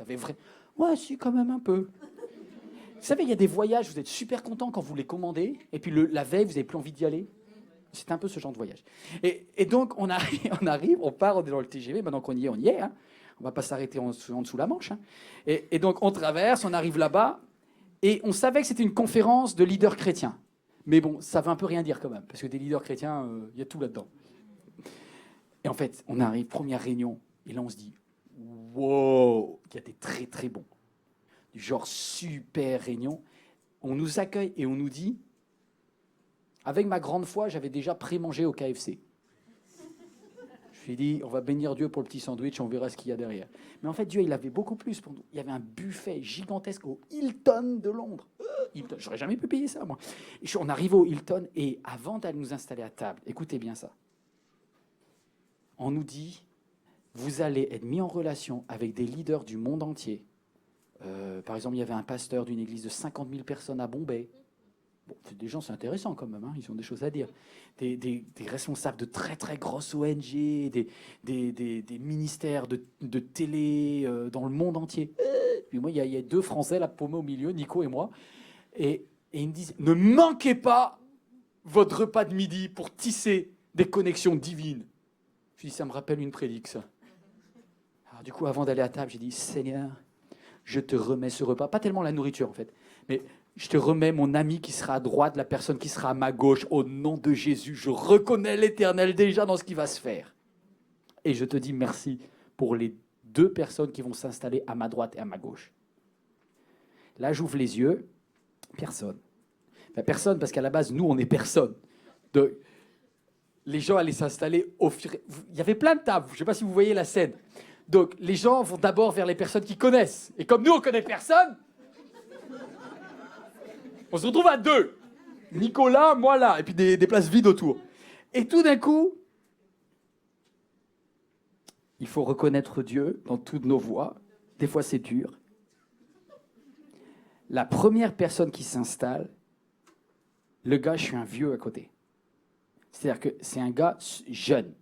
B: Ouais, si, quand même un peu. Vous savez, il y a des voyages, vous êtes super content quand vous les commandez, et puis la veille, vous n'avez plus envie d'y aller. C'est un peu ce genre de voyage. Et donc, on arrive, on part, on est dans le TGV, maintenant qu'on y est, hein. On ne va pas s'arrêter en dessous la Manche. Hein. Et donc, on traverse, on arrive là-bas, et on savait que c'était une conférence de leaders chrétiens. Mais bon, ça veut un peu rien dire quand même, parce que des leaders chrétiens, il y a tout là-dedans. Et en fait, on arrive, première réunion, et là on se dit, wow, il y a des très très bons. Du genre super réunion. On nous accueille et on nous dit, avec ma grande foi, j'avais déjà pré-mangé au KFC. Je lui ai dit, on va bénir Dieu pour le petit sandwich, on verra ce qu'il y a derrière. Mais en fait, Dieu, il avait beaucoup plus pour nous. Il y avait un buffet gigantesque au Hilton de Londres. Hilton, j'aurais jamais pu payer ça, moi. On arrive au Hilton et avant d'aller nous installer à table, écoutez bien ça, on nous dit, vous allez être mis en relation avec des leaders du monde entier. Par exemple, il y avait un pasteur d'une église de 50 000 personnes à Bombay. Bon, des gens, c'est intéressant quand même, hein, ils ont des choses à dire. Des responsables de très très grosses ONG, des ministères de télé dans le monde entier. Puis moi, il y a deux Français là paumés au milieu, Nico et moi, et ils me disent, ne manquez pas votre repas de midi pour tisser des connexions divines. Je dis, ça me rappelle une prédique, ça. Alors du coup, avant d'aller à table, j'ai dit, Seigneur, je te remets ce repas. Pas tellement la nourriture, en fait, mais je te remets mon ami qui sera à droite, la personne qui sera à ma gauche. Au nom de Jésus, je reconnais l'Éternel déjà dans ce qui va se faire. Et je te dis merci pour les deux personnes qui vont s'installer à ma droite et à ma gauche. Là, j'ouvre les yeux. Personne. Enfin, personne, parce qu'à la base, nous, on est personne. Donc, les gens allaient s'installer au fur et... Il y avait plein de tables. Je ne sais pas si vous voyez la scène. Donc, les gens vont d'abord vers les personnes qu'ils connaissent. Et comme nous, on ne connaît personne... On se retrouve à deux. Nicolas, moi là, et puis des places vides autour. Et tout d'un coup, il faut reconnaître Dieu dans toutes nos voies. Des fois, c'est dur. La première personne qui s'installe, le gars, je suis un vieux à côté. C'est-à-dire que c'est un gars jeune.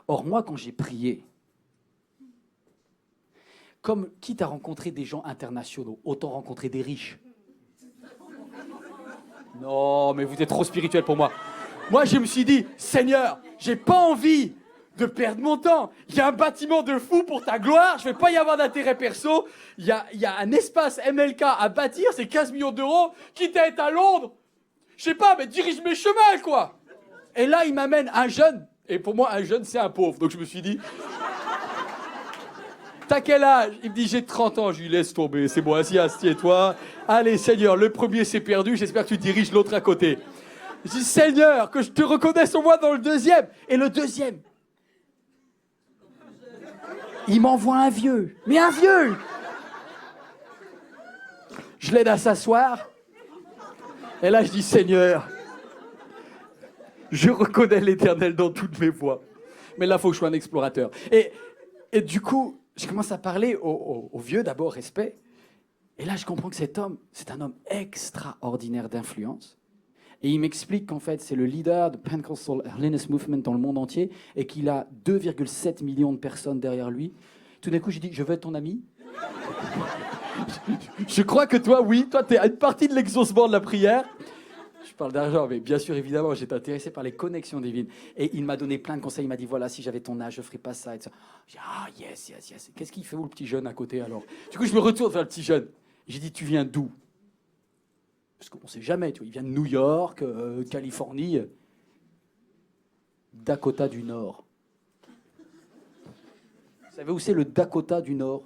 B: Or, moi, quand j'ai prié, comme quitte à rencontrer des gens internationaux, autant rencontrer des riches. Non, mais vous êtes trop spirituel pour moi. Moi, je me suis dit, Seigneur, j'ai pas envie de perdre mon temps. Il y a un bâtiment de fou pour ta gloire, je vais pas y avoir d'intérêt perso. Il y a un espace MLK à bâtir, c'est 15 millions d'euros, quitte à être à Londres. Je sais pas, mais dirige mes chemins, quoi. Et là, il m'amène un jeune. Et pour moi, un jeune, c'est un pauvre. Donc je me suis dit, t'as quel âge? Il me dit, j'ai 30 ans. Je lui laisse tomber, c'est bon, assieds-toi. Allez, Seigneur, le premier c'est perdu, j'espère que tu diriges l'autre à côté. Je dis, Seigneur, que je te reconnaisse au moins dans le deuxième. Et le deuxième, il m'envoie un vieux. Mais un vieux! Je l'aide à s'asseoir. Et là, je dis, Seigneur, je reconnais l'Éternel dans toutes mes voies. Mais là, il faut que je sois un explorateur. Et du coup, je commence à parler au vieux, d'abord, respect. Et là, je comprends que cet homme, c'est un homme extraordinaire d'influence. Et il m'explique qu'en fait, c'est le leader de Pentecostal Holiness Movement dans le monde entier et qu'il a 2,7 millions de personnes derrière lui. Tout d'un coup, j'ai dit, je veux être ton ami. Je crois que toi, oui, toi, tu es à une partie de l'exaucement de la prière. Je parle d'argent, mais bien sûr, évidemment, j'étais intéressé par les connexions divines. Et il m'a donné plein de conseils. Il m'a dit, voilà, si j'avais ton âge, je ne ferais pas ça. Et ça. J'ai dit, ah, yes. Qu'est-ce qu'il fait, où, le petit jeune à côté, alors? Du coup, je me retourne vers le petit jeune. J'ai dit, tu viens d'où? Parce qu'on ne sait jamais, tu vois, il vient de New York, Californie, Dakota du Nord. Vous savez où c'est le Dakota du Nord?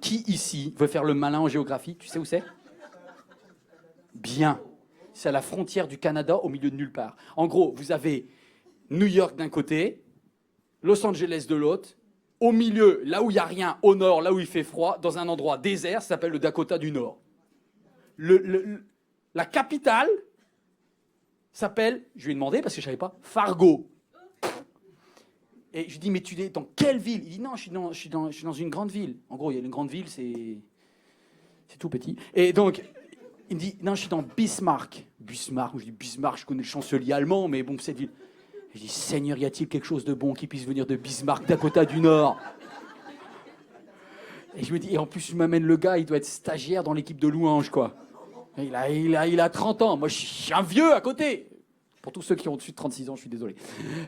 B: Qui ici veut faire le malin en géographie? Tu sais où c'est? Bien. C'est à la frontière du Canada, au milieu de nulle part. En gros, vous avez New York d'un côté, Los Angeles de l'autre, au milieu, là où il n'y a rien, au nord, là où il fait froid, dans un endroit désert, ça s'appelle le Dakota du Nord. La capitale s'appelle, je lui ai demandé parce que je ne savais pas, Fargo. Et je lui dis, mais tu es dans quelle ville? Il dit, non, je suis dans une grande ville. En gros, il y a une grande ville, c'est tout petit. Et donc, il me dit, non, je suis dans Bismarck. Bismarck, je dis, Bismarck, je connais le chancelier allemand, mais bon, cette ville. Et je dis, Seigneur, y a-t-il quelque chose de bon qui puisse venir de Bismarck, Dakota du Nord? Et je me dis, et en plus, je m'amène le gars, il doit être stagiaire dans l'équipe de Louange, quoi. Et il a 30 ans. Moi, je suis un vieux à côté. Pour tous ceux qui ont au-dessus de 36 ans, je suis désolé.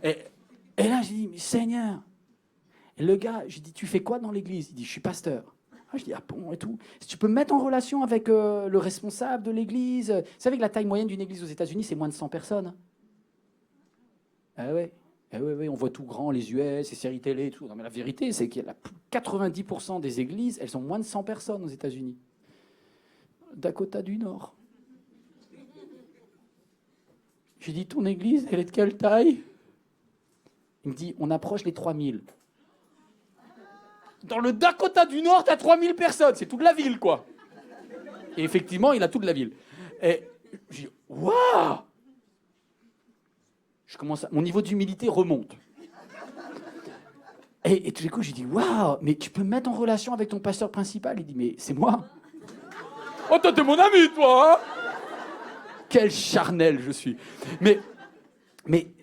B: Et là, j'ai dit, mais Seigneur. Et le gars, j'ai dit, tu fais quoi dans l'église? Il dit, je suis pasteur. Ah, je dis, ah bon, et tout. Si tu peux me mettre en relation avec le responsable de l'église. Vous savez que la taille moyenne d'une église aux États-Unis, c'est moins de 100 personnes. Ah ouais. Ah ouais, on voit tout grand, les US, les séries télé et tout. Non, mais la vérité, c'est qu'il y a 90% des églises, elles sont moins de 100 personnes aux États-Unis. Dakota du Nord. J'ai dit, ton église, elle est de quelle taille? Il me dit, on approche les 3000. Dans le Dakota du Nord, t'as 3000 personnes. C'est toute la ville, quoi. Et effectivement, il a toute la ville. Et j'ai dit, waouh! Mon niveau d'humilité remonte. Et tout d'un coup, j'ai dit, waouh, mais tu peux me mettre en relation avec ton pasteur principal? Il dit, mais c'est moi. Oh, toi, t'es mon ami, toi, hein? Quel charnel je suis. Mais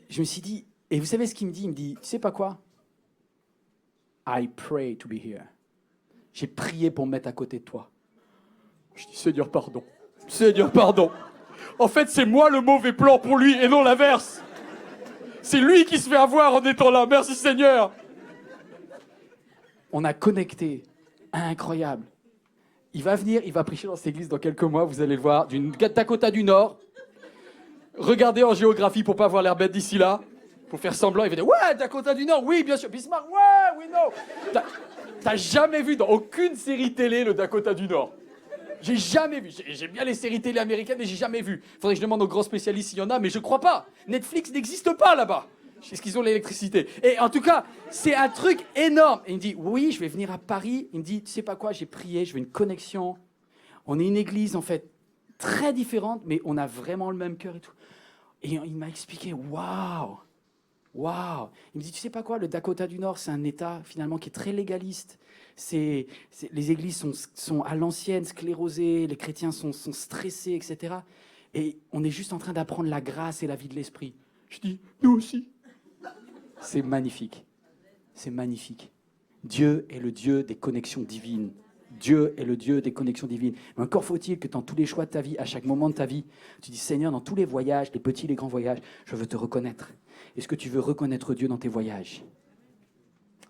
B: je me suis dit, et vous savez ce qu'il me dit? Il me dit, tu sais pas quoi? I pray to be here. J'ai prié pour me mettre à côté de toi. Je dis, Seigneur, pardon. Seigneur, pardon. En fait, c'est moi le mauvais plan pour lui et non l'inverse. C'est lui qui se fait avoir en étant là. Merci, Seigneur. On a connecté. Incroyable. Il va venir, il va prêcher dans cette église dans quelques mois. Vous allez le voir. Du Dakota du Nord. Regardez en géographie pour pas avoir l'air bête d'ici là. Pour faire semblant, il va dire, ouais, Dakota du Nord, oui, bien sûr. Bismarck, ouais, oui, non. T'as jamais vu dans aucune série télé le Dakota du Nord. J'ai jamais vu. J'aime bien les séries télé américaines, mais j'ai jamais vu. Faudrait que je demande aux grands spécialistes s'il y en a, mais je crois pas. Netflix n'existe pas là-bas. Est-ce qu'ils ont l'électricité? Et en tout cas, c'est un truc énorme. Et il me dit, oui, je vais venir à Paris. Il me dit, tu sais pas quoi, j'ai prié, je veux une connexion. On est une église, en fait, très différente, mais on a vraiment le même cœur et tout. Et il m'a expliqué, waouh. Waouh! Il me dit, tu sais pas quoi, le Dakota du Nord, c'est un État finalement qui est très légaliste. Les églises sont à l'ancienne, sclérosées, les chrétiens sont stressés, etc. Et on est juste en train d'apprendre la grâce et la vie de l'esprit. Je dis, nous aussi. C'est magnifique. C'est magnifique. Dieu est le Dieu des connexions divines. Dieu est le Dieu des connexions divines. Mais encore faut-il que dans tous les choix de ta vie, à chaque moment de ta vie, tu dis, Seigneur, dans tous les voyages, les petits, les grands voyages, je veux te reconnaître. Est-ce que tu veux reconnaître Dieu dans tes voyages?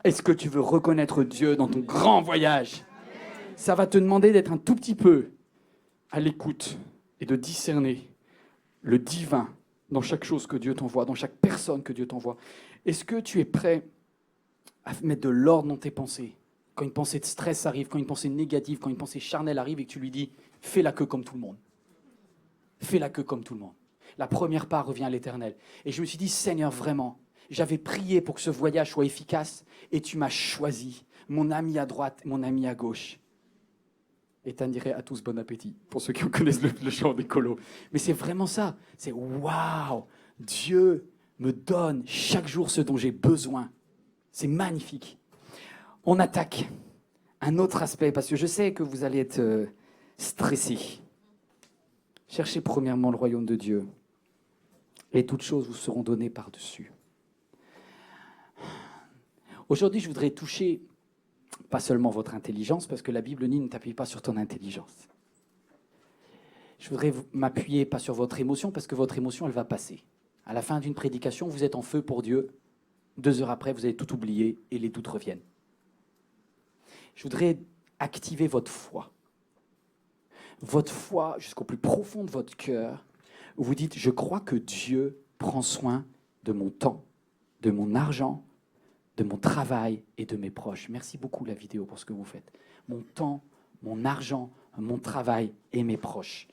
B: Est-ce que tu veux reconnaître Dieu dans ton grand voyage? Ça va te demander d'être un tout petit peu à l'écoute et de discerner le divin dans chaque chose que Dieu t'envoie, dans chaque personne que Dieu t'envoie. Est-ce que tu es prêt à mettre de l'ordre dans tes pensées? Quand une pensée de stress arrive, quand une pensée négative, quand une pensée charnelle arrive et que tu lui dis « fais la queue comme tout le monde ». Fais la queue comme tout le monde. La première part revient à l'Éternel. Et je me suis dit, Seigneur, vraiment, j'avais prié pour que ce voyage soit efficace et tu m'as choisi, mon ami à droite, mon ami à gauche. Et t'en dirais à tous bon appétit, pour ceux qui connaissent le chant des colos. Mais c'est vraiment ça. C'est waouh, Dieu me donne chaque jour ce dont j'ai besoin. C'est magnifique. On attaque un autre aspect, parce que je sais que vous allez être stressés. Cherchez premièrement le royaume de Dieu. Et toutes choses vous seront données par-dessus. Aujourd'hui, je voudrais toucher pas seulement votre intelligence, parce que la Bible dit ne t'appuie pas sur ton intelligence. Je voudrais m'appuyer pas sur votre émotion, parce que votre émotion, elle va passer. À la fin d'une prédication, vous êtes en feu pour Dieu. 2 heures après, vous avez tout oublié et les doutes reviennent. Je voudrais activer votre foi. Votre foi jusqu'au plus profond de votre cœur, où vous dites, je crois que Dieu prend soin de mon temps, de mon argent, de mon travail et de mes proches. Merci beaucoup la vidéo pour ce que vous faites. Mon temps, mon argent, mon travail et mes proches.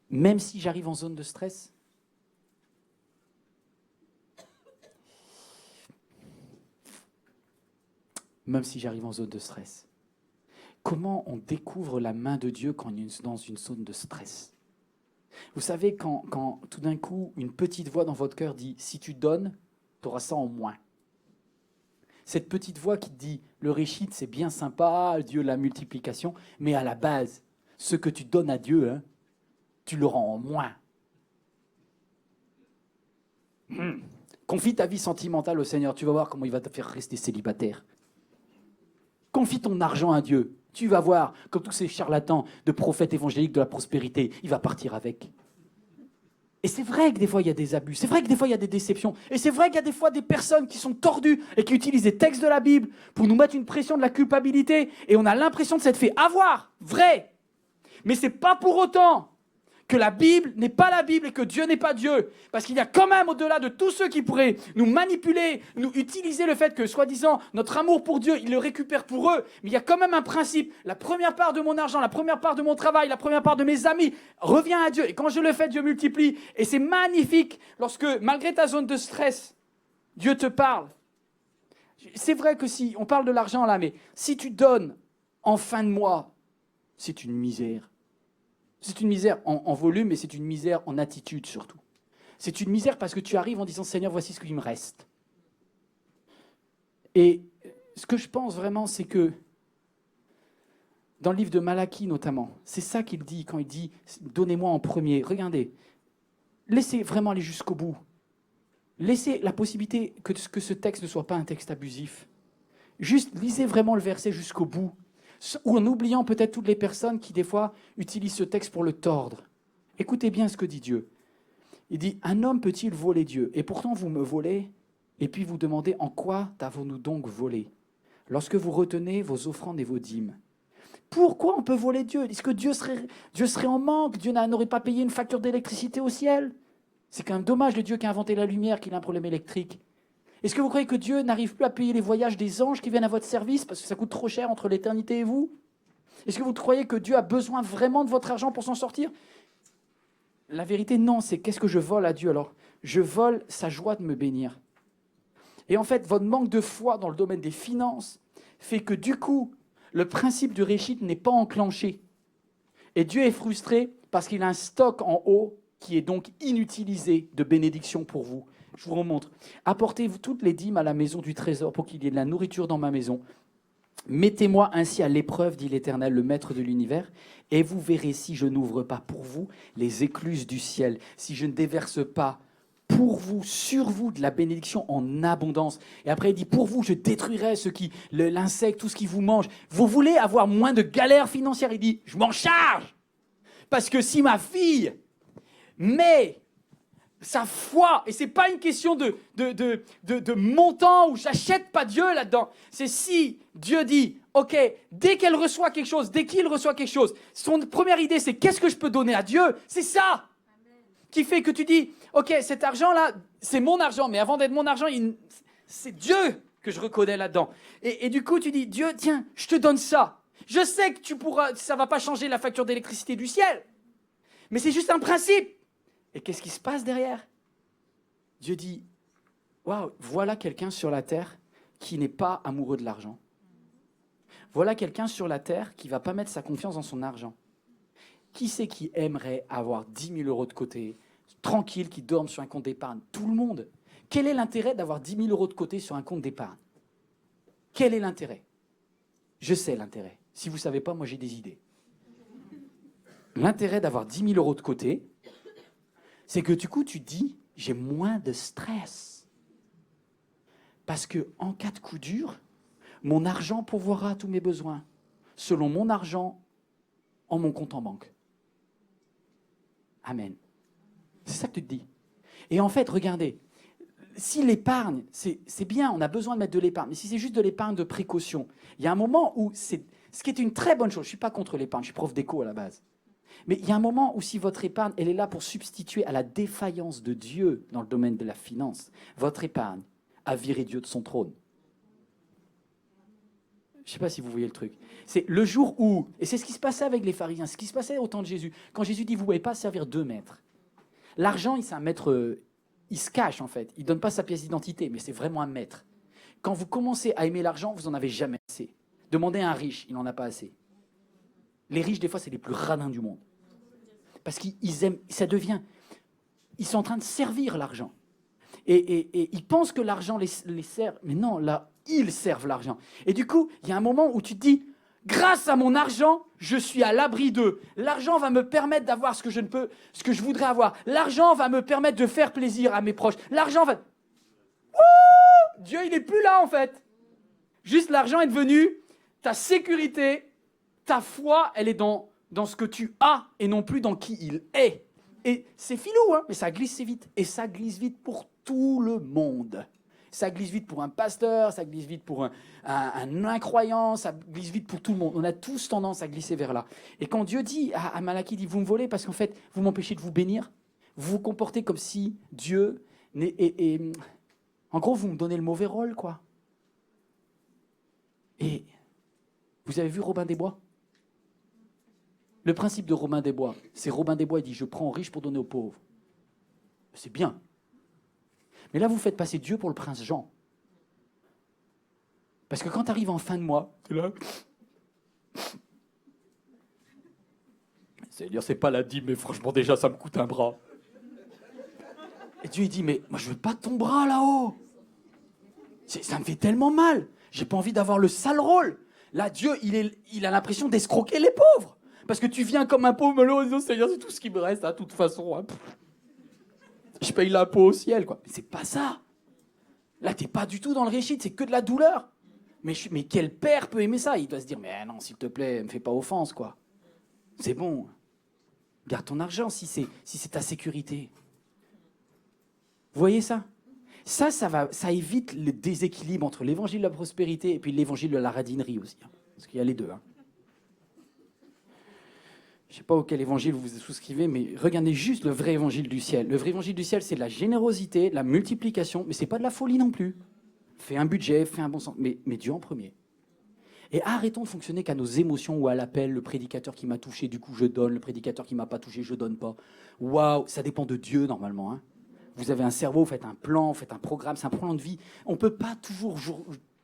B: Même si j'arrive en zone de stress, comment on découvre la main de Dieu quand on est dans une zone de stress? Vous savez, quand tout d'un coup, une petite voix dans votre cœur dit « si tu donnes, tu auras ça en moins ». Cette petite voix qui te dit « le réchit, c'est bien sympa, Dieu la multiplication, mais à la base, ce que tu donnes à Dieu, hein, tu l'auras en moins. » Confie ta vie sentimentale au Seigneur, tu vas voir comment il va te faire rester célibataire. Confie ton argent à Dieu, tu vas voir, comme tous ces charlatans de prophètes évangéliques de la prospérité, il va partir avec. Et c'est vrai que des fois, il y a des abus. C'est vrai que des fois, il y a des déceptions. Et c'est vrai qu'il y a des fois des personnes qui sont tordues et qui utilisent des textes de la Bible pour nous mettre une pression de la culpabilité. Et on a l'impression de s'être fait avoir. Vrai. Mais ce n'est pas pour autant que la Bible n'est pas la Bible et que Dieu n'est pas Dieu. Parce qu'il y a quand même, au-delà de tous ceux qui pourraient nous manipuler, nous utiliser le fait que, soi-disant, notre amour pour Dieu, il le récupère pour eux. Mais il y a quand même un principe. La première part de mon argent, la première part de mon travail, la première part de mes amis revient à Dieu. Et quand je le fais, Dieu multiplie. Et c'est magnifique lorsque, malgré ta zone de stress, Dieu te parle. C'est vrai que si, on parle de l'argent là, mais si tu donnes en fin de mois, c'est une misère. C'est une misère en volume, mais c'est une misère en attitude surtout. C'est une misère parce que tu arrives en disant « Seigneur, voici ce qu'il me reste ». Et ce que je pense vraiment, c'est que dans le livre de Malachie notamment, c'est ça qu'il dit quand il dit « Donnez-moi en premier ». Regardez, laissez vraiment aller jusqu'au bout. Laissez la possibilité que ce texte ne soit pas un texte abusif. Juste lisez vraiment le verset jusqu'au bout. Ou en oubliant peut-être toutes les personnes qui, des fois, utilisent ce texte pour le tordre. Écoutez bien ce que dit Dieu. Il dit « Un homme peut-il voler Dieu? Et pourtant vous me volez, et puis vous demandez « En quoi t'avons-nous donc volé? Lorsque vous retenez vos offrandes et vos dîmes. » Pourquoi on peut voler Dieu? Est-ce que Dieu serait en manque? Dieu n'aurait pas payé une facture d'électricité au ciel? C'est quand même dommage, le Dieu qui a inventé la lumière, qu'il a un problème électrique. Est-ce que vous croyez que Dieu n'arrive plus à payer les voyages des anges qui viennent à votre service parce que ça coûte trop cher entre l'éternité et vous? Est-ce que vous croyez que Dieu a besoin vraiment de votre argent pour s'en sortir? La vérité, non, c'est qu'est-ce que je vole à Dieu alors? Je vole sa joie de me bénir. Et en fait, votre manque de foi dans le domaine des finances fait que du coup, le principe du réchit n'est pas enclenché. Et Dieu est frustré parce qu'il a un stock en haut qui est donc inutilisé de bénédiction pour vous. Je vous remontre. Apportez-vous toutes les dîmes à la maison du trésor pour qu'il y ait de la nourriture dans ma maison. Mettez-moi ainsi à l'épreuve, dit l'Éternel, le Maître de l'univers, et vous verrez si je n'ouvre pas pour vous les écluses du ciel, si je ne déverse pas pour vous, sur vous, de la bénédiction en abondance. Et après, il dit, pour vous, je détruirai l'insecte, tout ce qui vous mange. Vous voulez avoir moins de galères financières? Il dit, je m'en charge. Parce que si ma fille met sa foi, et c'est pas une question de montant où j'achète pas Dieu là-dedans. C'est si Dieu dit, ok, dès qu'elle reçoit quelque chose, dès qu'il reçoit quelque chose, son première idée c'est qu'est-ce que je peux donner à Dieu? C'est ça qui fait que tu dis, ok, cet argent-là, c'est mon argent, mais avant d'être mon argent, c'est Dieu que je reconnais là-dedans. Et du coup, tu dis, Dieu, tiens, je te donne ça. Je sais que ça va pas changer la facture d'électricité du ciel, mais c'est juste un principe. Et qu'est-ce qui se passe derrière? Dieu dit, waouh, voilà quelqu'un sur la terre qui n'est pas amoureux de l'argent. Voilà quelqu'un sur la terre qui ne va pas mettre sa confiance dans son argent. Qui c'est qui aimerait avoir 10 000 euros de côté, tranquille, qui dorme sur un compte d'épargne? Tout le monde. Quel est l'intérêt d'avoir 10 000 euros de côté sur un compte d'épargne? Quel est l'intérêt? Je sais l'intérêt. Si vous ne savez pas, moi j'ai des idées. L'intérêt d'avoir 10 000 euros de côté, c'est que du coup, tu dis, j'ai moins de stress. Parce qu'en cas de coup dur, mon argent pourvoira à tous mes besoins, selon mon argent en mon compte en banque. Amen. C'est ça que tu te dis. Et en fait, regardez, si l'épargne, c'est bien, on a besoin de mettre de l'épargne, mais si c'est juste de l'épargne de précaution, il y a un moment où c'est, ce qui est une très bonne chose, je ne suis pas contre l'épargne, je suis prof d'éco à la base. Mais il y a un moment où si votre épargne, elle est là pour substituer à la défaillance de Dieu dans le domaine de la finance, votre épargne a viré Dieu de son trône. Je ne sais pas si vous voyez le truc. C'est le jour où, et c'est ce qui se passait avec les pharisiens, ce qui se passait au temps de Jésus, quand Jésus dit, vous ne pouvez pas servir 2 maîtres. L'argent, c'est un maître, il se cache en fait, il ne donne pas sa pièce d'identité, mais c'est vraiment un maître. Quand vous commencez à aimer l'argent, vous n'en avez jamais assez. Demandez à un riche, il n'en a pas assez. Les riches, des fois, c'est les plus radins du monde. Parce qu'ils aiment, ça devient, ils sont en train de servir l'argent. Et ils pensent que l'argent les sert, mais non, là, ils servent l'argent. Et du coup, il y a un moment où tu te dis, grâce à mon argent, je suis à l'abri d'eux. L'argent va me permettre d'avoir ce que je voudrais avoir. L'argent va me permettre de faire plaisir à mes proches. L'argent va... Wouh! Dieu, il n'est plus là, en fait. Juste, l'argent est devenu ta sécurité, ta foi, elle est dans ce que tu as et non plus dans qui il est. Et c'est filou, hein, mais ça glisse vite. Et ça glisse vite pour tout le monde. Ça glisse vite pour un pasteur, ça glisse vite pour un incroyant, ça glisse vite pour tout le monde. On a tous tendance à glisser vers là. Et quand Dieu dit à Malachie, dit, vous me volez parce qu'en fait, vous m'empêchez de vous bénir, vous vous comportez comme si Dieu... en gros, vous me donnez le mauvais rôle, quoi. Et vous avez vu Robin des Bois ? Le principe de Robin des Bois, c'est Robin des Bois, il dit, je prends aux riches pour donner aux pauvres. C'est bien. Mais là, vous faites passer Dieu pour le prince Jean. Parce que quand tu arrives en fin de mois, tu es là. Seigneur, c'est pas la dîme, mais franchement, déjà, ça me coûte un bras. Et Dieu, il dit, mais moi, je veux pas ton bras là-haut. Ça me fait tellement mal. J'ai pas envie d'avoir le sale rôle. Là, Dieu, il a l'impression d'escroquer les pauvres. Parce que tu viens comme un pauvre melon en disant, Seigneur, c'est tout ce qui me reste, de toute façon. Hein. Je paye l'impôt au ciel, quoi. Mais c'est pas ça. Là, t'es pas du tout dans le réchit, c'est que de la douleur. Mais quel père peut aimer ça ? Il doit se dire, mais non, s'il te plaît, me fais pas offense, quoi. C'est bon. Garde ton argent si c'est ta sécurité. Vous voyez ça ? Ça évite le déséquilibre entre l'évangile de la prospérité et puis l'évangile de la radinerie aussi. Hein. Parce qu'il y a les deux. Hein. Je ne sais pas auquel évangile vous vous souscrivez, mais regardez juste le vrai évangile du ciel. Le vrai évangile du ciel, c'est de la générosité, de la multiplication, mais ce n'est pas de la folie non plus. Fais un budget, fais un bon sens, mais Dieu en premier. Et arrêtons de fonctionner qu'à nos émotions ou à l'appel, le prédicateur qui m'a touché, du coup je donne, le prédicateur qui ne m'a pas touché, je ne donne pas. Waouh, ça dépend de Dieu normalement. Hein. Vous avez un cerveau, vous faites un plan, vous faites un programme, c'est un plan de vie. On ne peut pas toujours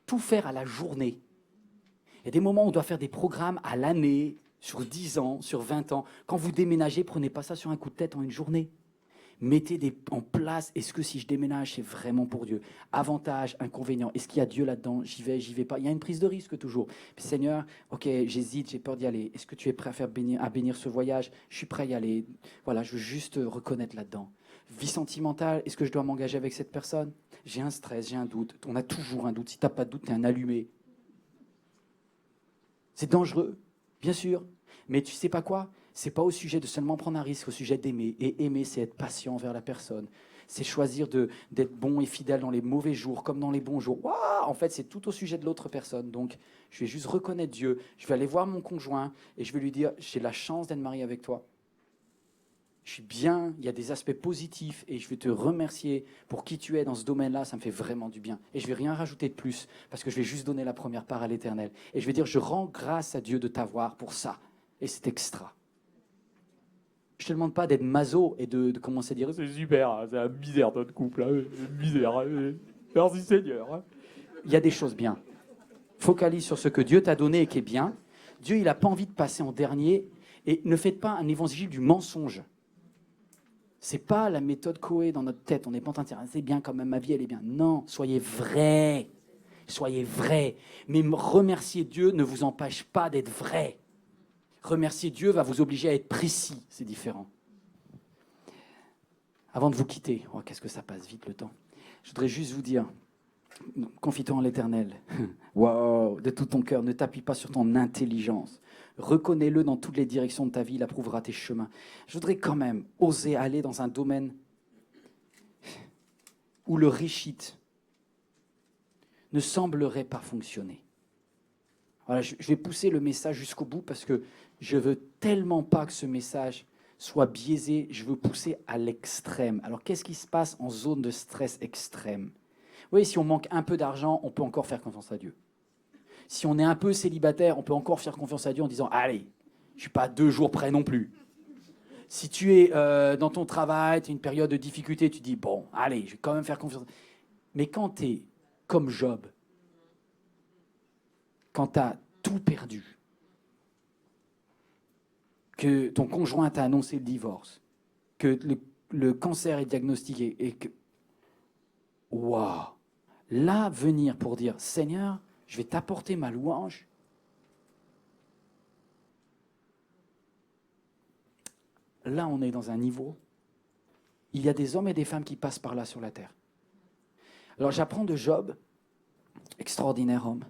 B: tout faire à la journée. Il y a des moments où on doit faire des programmes à l'année, sur 10 ans, sur 20 ans. Quand vous déménagez, prenez pas ça sur un coup de tête en une journée. Mettez en place, est-ce que si je déménage, c'est vraiment pour Dieu ? Avantages, inconvénients, est-ce qu'il y a Dieu là-dedans ? J'y vais pas. Il y a une prise de risque toujours. Puis, Seigneur, ok, j'hésite, j'ai peur d'y aller. Est-ce que tu es prêt à bénir ce voyage ? Je suis prêt à y aller. Voilà, je veux juste reconnaître là-dedans. Vie sentimentale, est-ce que je dois m'engager avec cette personne ? J'ai un stress, j'ai un doute. On a toujours un doute. Si tu n'as pas de doute, tu es un allumé. C'est dangereux, bien sûr. Mais tu sais pas quoi ? C'est pas au sujet de seulement prendre un risque, au sujet d'aimer. Et aimer, c'est être patient envers la personne. C'est choisir d'être bon et fidèle dans les mauvais jours comme dans les bons jours. Waouh ! En fait, c'est tout au sujet de l'autre personne. Donc, je vais juste reconnaître Dieu. Je vais aller voir mon conjoint et je vais lui dire, j'ai la chance d'être marié avec toi. Je suis bien, il y a des aspects positifs et je vais te remercier pour qui tu es dans ce domaine-là, ça me fait vraiment du bien. Et je ne vais rien rajouter de plus parce que je vais juste donner la première part à l'Éternel. Et je vais dire, je rends grâce à Dieu de t'avoir pour ça. Et c'est extra. Je ne te demande pas d'être maso et de commencer à dire, c'est super, c'est la misère notre couple, hein, misère, merci Seigneur. Il y a des choses bien. Focalise sur ce que Dieu t'a donné et qui est bien. Dieu, il n'a pas envie de passer en dernier et ne faites pas un évangile du mensonge. C'est pas la méthode Coé dans notre tête. On n'est pas en train de dire, c'est bien quand même, ma vie, elle est bien. Non, soyez vrais. Soyez vrais. Mais remercier Dieu ne vous empêche pas d'être vrai. Remercier Dieu va vous obliger à être précis. C'est différent. Avant de vous quitter, oh, qu'est-ce que ça passe vite le temps. Je voudrais juste vous dire, confie-toi en l'Éternel. Wow, de tout ton cœur, ne t'appuie pas sur ton intelligence. Reconnais-le dans toutes les directions de ta vie, il approuvera tes chemins. Je voudrais quand même oser aller dans un domaine où le réchit ne semblerait pas fonctionner. Voilà, je vais pousser le message jusqu'au bout parce que je veux tellement pas que ce message soit biaisé, je veux pousser à l'extrême. Alors qu'est-ce qui se passe en zone de stress extrême ? Vous voyez, si on manque un peu d'argent, on peut encore faire confiance à Dieu. Si on est un peu célibataire, on peut encore faire confiance à Dieu en disant « Allez, je ne suis pas à 2 jours près non plus. » Si tu es dans ton travail, tu as une période de difficulté, tu dis « Bon, allez, je vais quand même faire confiance. » Mais quand tu es comme Job, quand tu as tout perdu, que ton conjoint t'a annoncé le divorce, que le cancer est diagnostiqué et que... Waouh! Là, venir pour dire « Seigneur, je vais t'apporter ma louange », là, on est dans un niveau, il y a des hommes et des femmes qui passent par là sur la terre. Alors, j'apprends de Job, extraordinaire homme,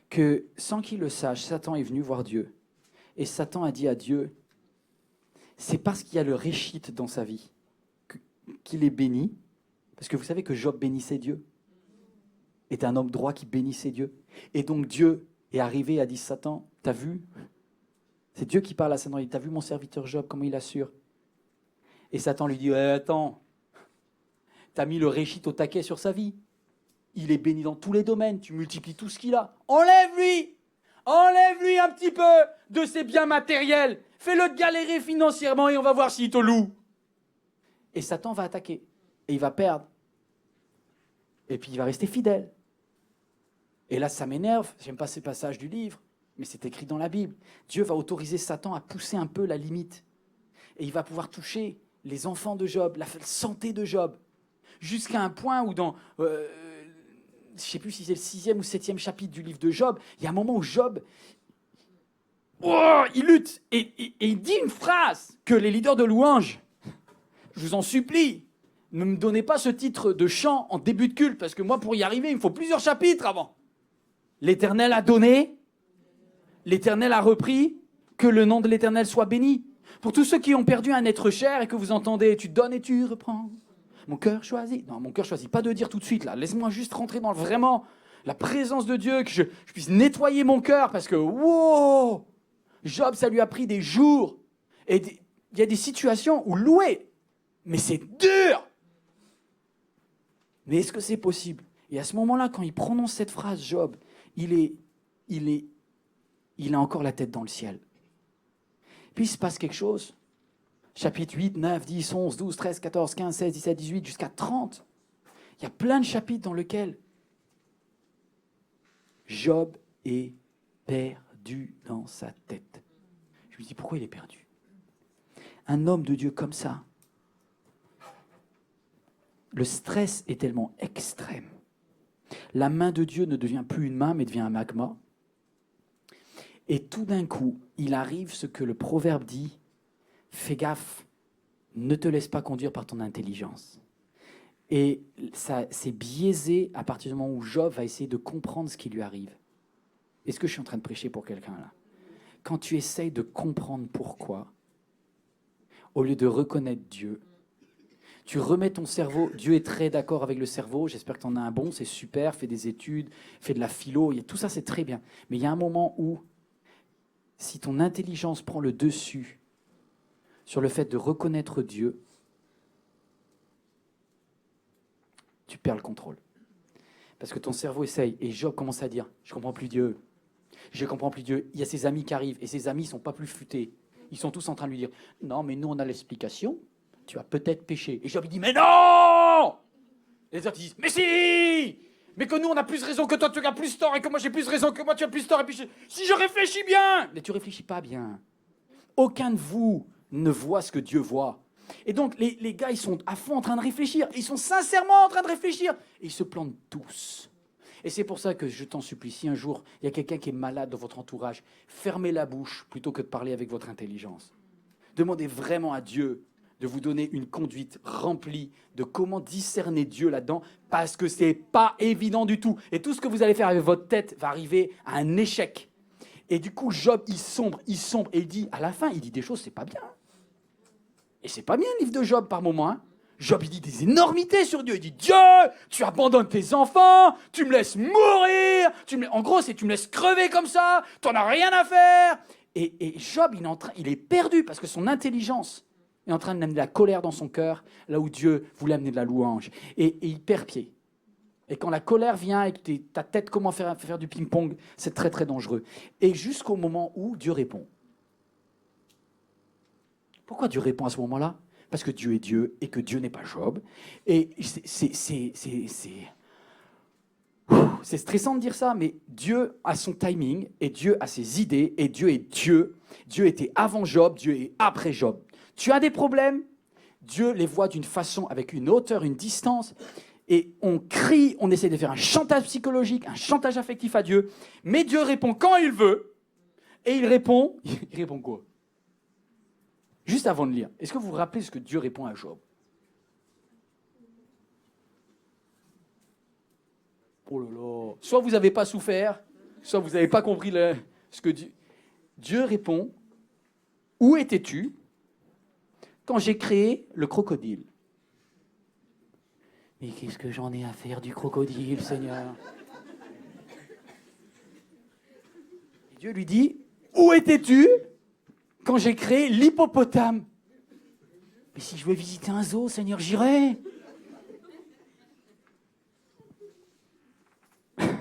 B: que sans qu'il le sache, Satan est venu voir Dieu. Et Satan a dit à Dieu, c'est parce qu'il y a le réchite dans sa vie qu'il est béni. Parce que vous savez que Job bénissait Dieu. Est un homme droit qui bénissait Dieu. Et donc Dieu est arrivé et a dit, Satan, t'as vu? C'est Dieu qui parle à Satan, il dit, t'as vu mon serviteur Job, comment il assure? Et Satan lui dit, attends, t'as mis le réchite au taquet sur sa vie. Il est béni dans tous les domaines, tu multiplies tout ce qu'il a. Enlève-lui un petit peu de ses biens matériels. Fais-le galérer financièrement et on va voir s'il te loue. Et Satan va attaquer. Et il va perdre. Et puis il va rester fidèle. Et là, ça m'énerve. J'aime pas ces passages du livre, mais c'est écrit dans la Bible. Dieu va autoriser Satan à pousser un peu la limite. Et il va pouvoir toucher les enfants de Job, la santé de Job. Jusqu'à un point où dans... je ne sais plus si c'est le 6e ou 7e chapitre du livre de Job, il y a un moment où Job, il lutte et il dit une phrase que les leaders de louange, je vous en supplie, ne me donnez pas ce titre de chant en début de culte, parce que moi, pour y arriver, il me faut plusieurs chapitres avant. L'Éternel a donné, l'Éternel a repris, que le nom de l'Éternel soit béni. Pour tous ceux qui ont perdu un être cher et que vous entendez, tu donnes et tu reprends. Mon cœur choisit. Non, mon cœur choisit pas de dire tout de suite, là. Laisse-moi juste rentrer dans vraiment la présence de Dieu, que je puisse nettoyer mon cœur, parce que, wow, Job, ça lui a pris des jours. Et il y a des situations où louer, mais c'est dur. Mais est-ce que c'est possible? Et à ce moment-là, quand il prononce cette phrase, Job, il a encore la tête dans le ciel. Puis il se passe quelque chose. Chapitre 8, 9, 10, 11, 12, 13, 14, 15, 16, 17, 18, jusqu'à 30. Il y a plein de chapitres dans lesquels Job est perdu dans sa tête. Je me dis, pourquoi il est perdu? Un homme de Dieu comme ça, le stress est tellement extrême. La main de Dieu ne devient plus une main, mais devient un magma. Et tout d'un coup, il arrive ce que le proverbe dit, fais gaffe, ne te laisse pas conduire par ton intelligence. Et ça c'est biaisé à partir du moment où Job va essayer de comprendre ce qui lui arrive. Est-ce que je suis en train de prêcher pour quelqu'un là? Quand tu essayes de comprendre pourquoi, au lieu de reconnaître Dieu, tu remets ton cerveau, Dieu est très d'accord avec le cerveau, j'espère que tu en as un bon, c'est super, fais des études, fais de la philo, tout ça c'est très bien. Mais il y a un moment où, si ton intelligence prend le dessus sur le fait de reconnaître Dieu, tu perds le contrôle. Parce que ton cerveau essaye, et Job commence à dire, je comprends plus Dieu, je comprends plus Dieu. Il y a ses amis qui arrivent, et ses amis ne sont pas plus futés. Ils sont tous en train de lui dire, non mais nous on a l'explication, tu as peut-être péché. Et Job il dit, mais non! Et les autres disent, mais si! Mais que nous on a plus raison que toi, tu as plus tort, et que moi j'ai plus raison que moi, tu as plus tort, et puis si je réfléchis bien! Mais tu réfléchis pas bien. Aucun de vous ne voit ce que Dieu voit. Et donc les gars, ils sont à fond en train de réfléchir, ils sont sincèrement en train de réfléchir, et ils se plantent tous. Et c'est pour ça que je t'en supplie, si un jour il y a quelqu'un qui est malade dans votre entourage, fermez la bouche plutôt que de parler avec votre intelligence. Demandez vraiment à Dieu de vous donner une conduite remplie de comment discerner Dieu là-dedans, parce que c'est pas évident du tout. Et tout ce que vous allez faire avec votre tête va arriver à un échec. Et du coup, Job, il sombre, et il dit, à la fin, il dit des choses, c'est pas bien. Et c'est pas bien le livre de Job par moment, hein. Job, il dit des énormités sur Dieu. Il dit, Dieu, tu abandonnes tes enfants, tu me laisses mourir, en gros, c'est tu me laisses crever comme ça, t'en as rien à faire. Et Job, il est perdu parce que son intelligence est en train d'amener de la colère dans son cœur, là où Dieu voulait amener de la louange. Et il perd pied. Et quand la colère vient et que ta tête commence à faire du ping-pong, c'est très très dangereux. Et jusqu'au moment où Dieu répond. Pourquoi Dieu répond à ce moment-là? Parce que Dieu est Dieu et que Dieu n'est pas Job. Et c'est stressant de dire ça, mais Dieu a son timing et Dieu a ses idées et Dieu est Dieu. Dieu était avant Job, Dieu est après Job. Tu as des problèmes, Dieu les voit d'une façon, avec une hauteur, une distance. Et on crie, on essaie de faire un chantage psychologique, un chantage affectif à Dieu. Mais Dieu répond quand il veut. Et il répond quoi? Juste avant de lire, est-ce que vous vous rappelez ce que Dieu répond à Job? Oh là là. Soit vous n'avez pas souffert, soit vous n'avez pas compris ce que Dieu répond. Où étais-tu quand j'ai créé le crocodile? Mais qu'est-ce que j'en ai à faire du crocodile, Seigneur? Et Dieu lui dit, où étais-tu quand j'ai créé l'hippopotame? Mais si je veux visiter un zoo, Seigneur, j'irai.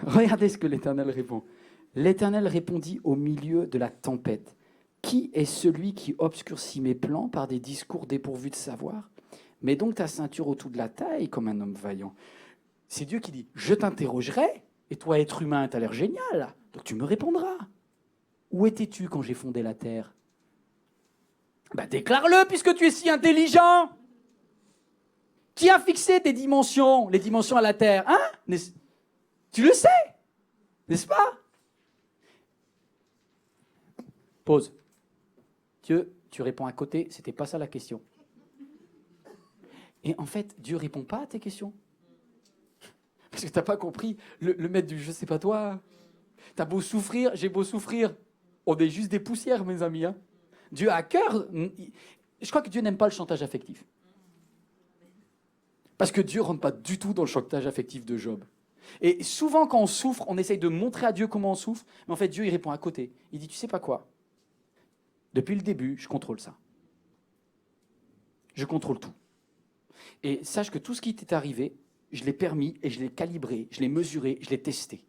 B: Regardez ce que l'Éternel répond. L'Éternel répondit au milieu de la tempête. Qui est celui qui obscurcit mes plans par des discours dépourvus de savoir? Mets donc ta ceinture autour de la taille comme un homme vaillant. C'est Dieu qui dit, je t'interrogerai, et toi, être humain, t'as l'air génial, donc tu me répondras. Où étais-tu quand j'ai fondé la terre? Déclare-le, puisque tu es si intelligent. Qui a fixé tes dimensions, les dimensions à la terre? Hein? Tu le sais, n'est-ce pas? Pause. Dieu, tu réponds à côté, c'était pas ça la question. Et en fait, Dieu répond pas à tes questions. Parce que t'as pas compris le maître du jeu, c'est pas toi. T'as beau souffrir, j'ai beau souffrir. On est juste des poussières, mes amis. Hein. Dieu a à cœur. Je crois que Dieu n'aime pas le chantage affectif. Parce que Dieu ne rentre pas du tout dans le chantage affectif de Job. Et souvent, quand on souffre, on essaye de montrer à Dieu comment on souffre. Mais en fait, Dieu, il répond à côté. Il dit, tu sais pas quoi? Depuis le début, je contrôle ça. Je contrôle tout. Et sache que tout ce qui t'est arrivé, je l'ai permis et je l'ai calibré, je l'ai mesuré, je l'ai testé.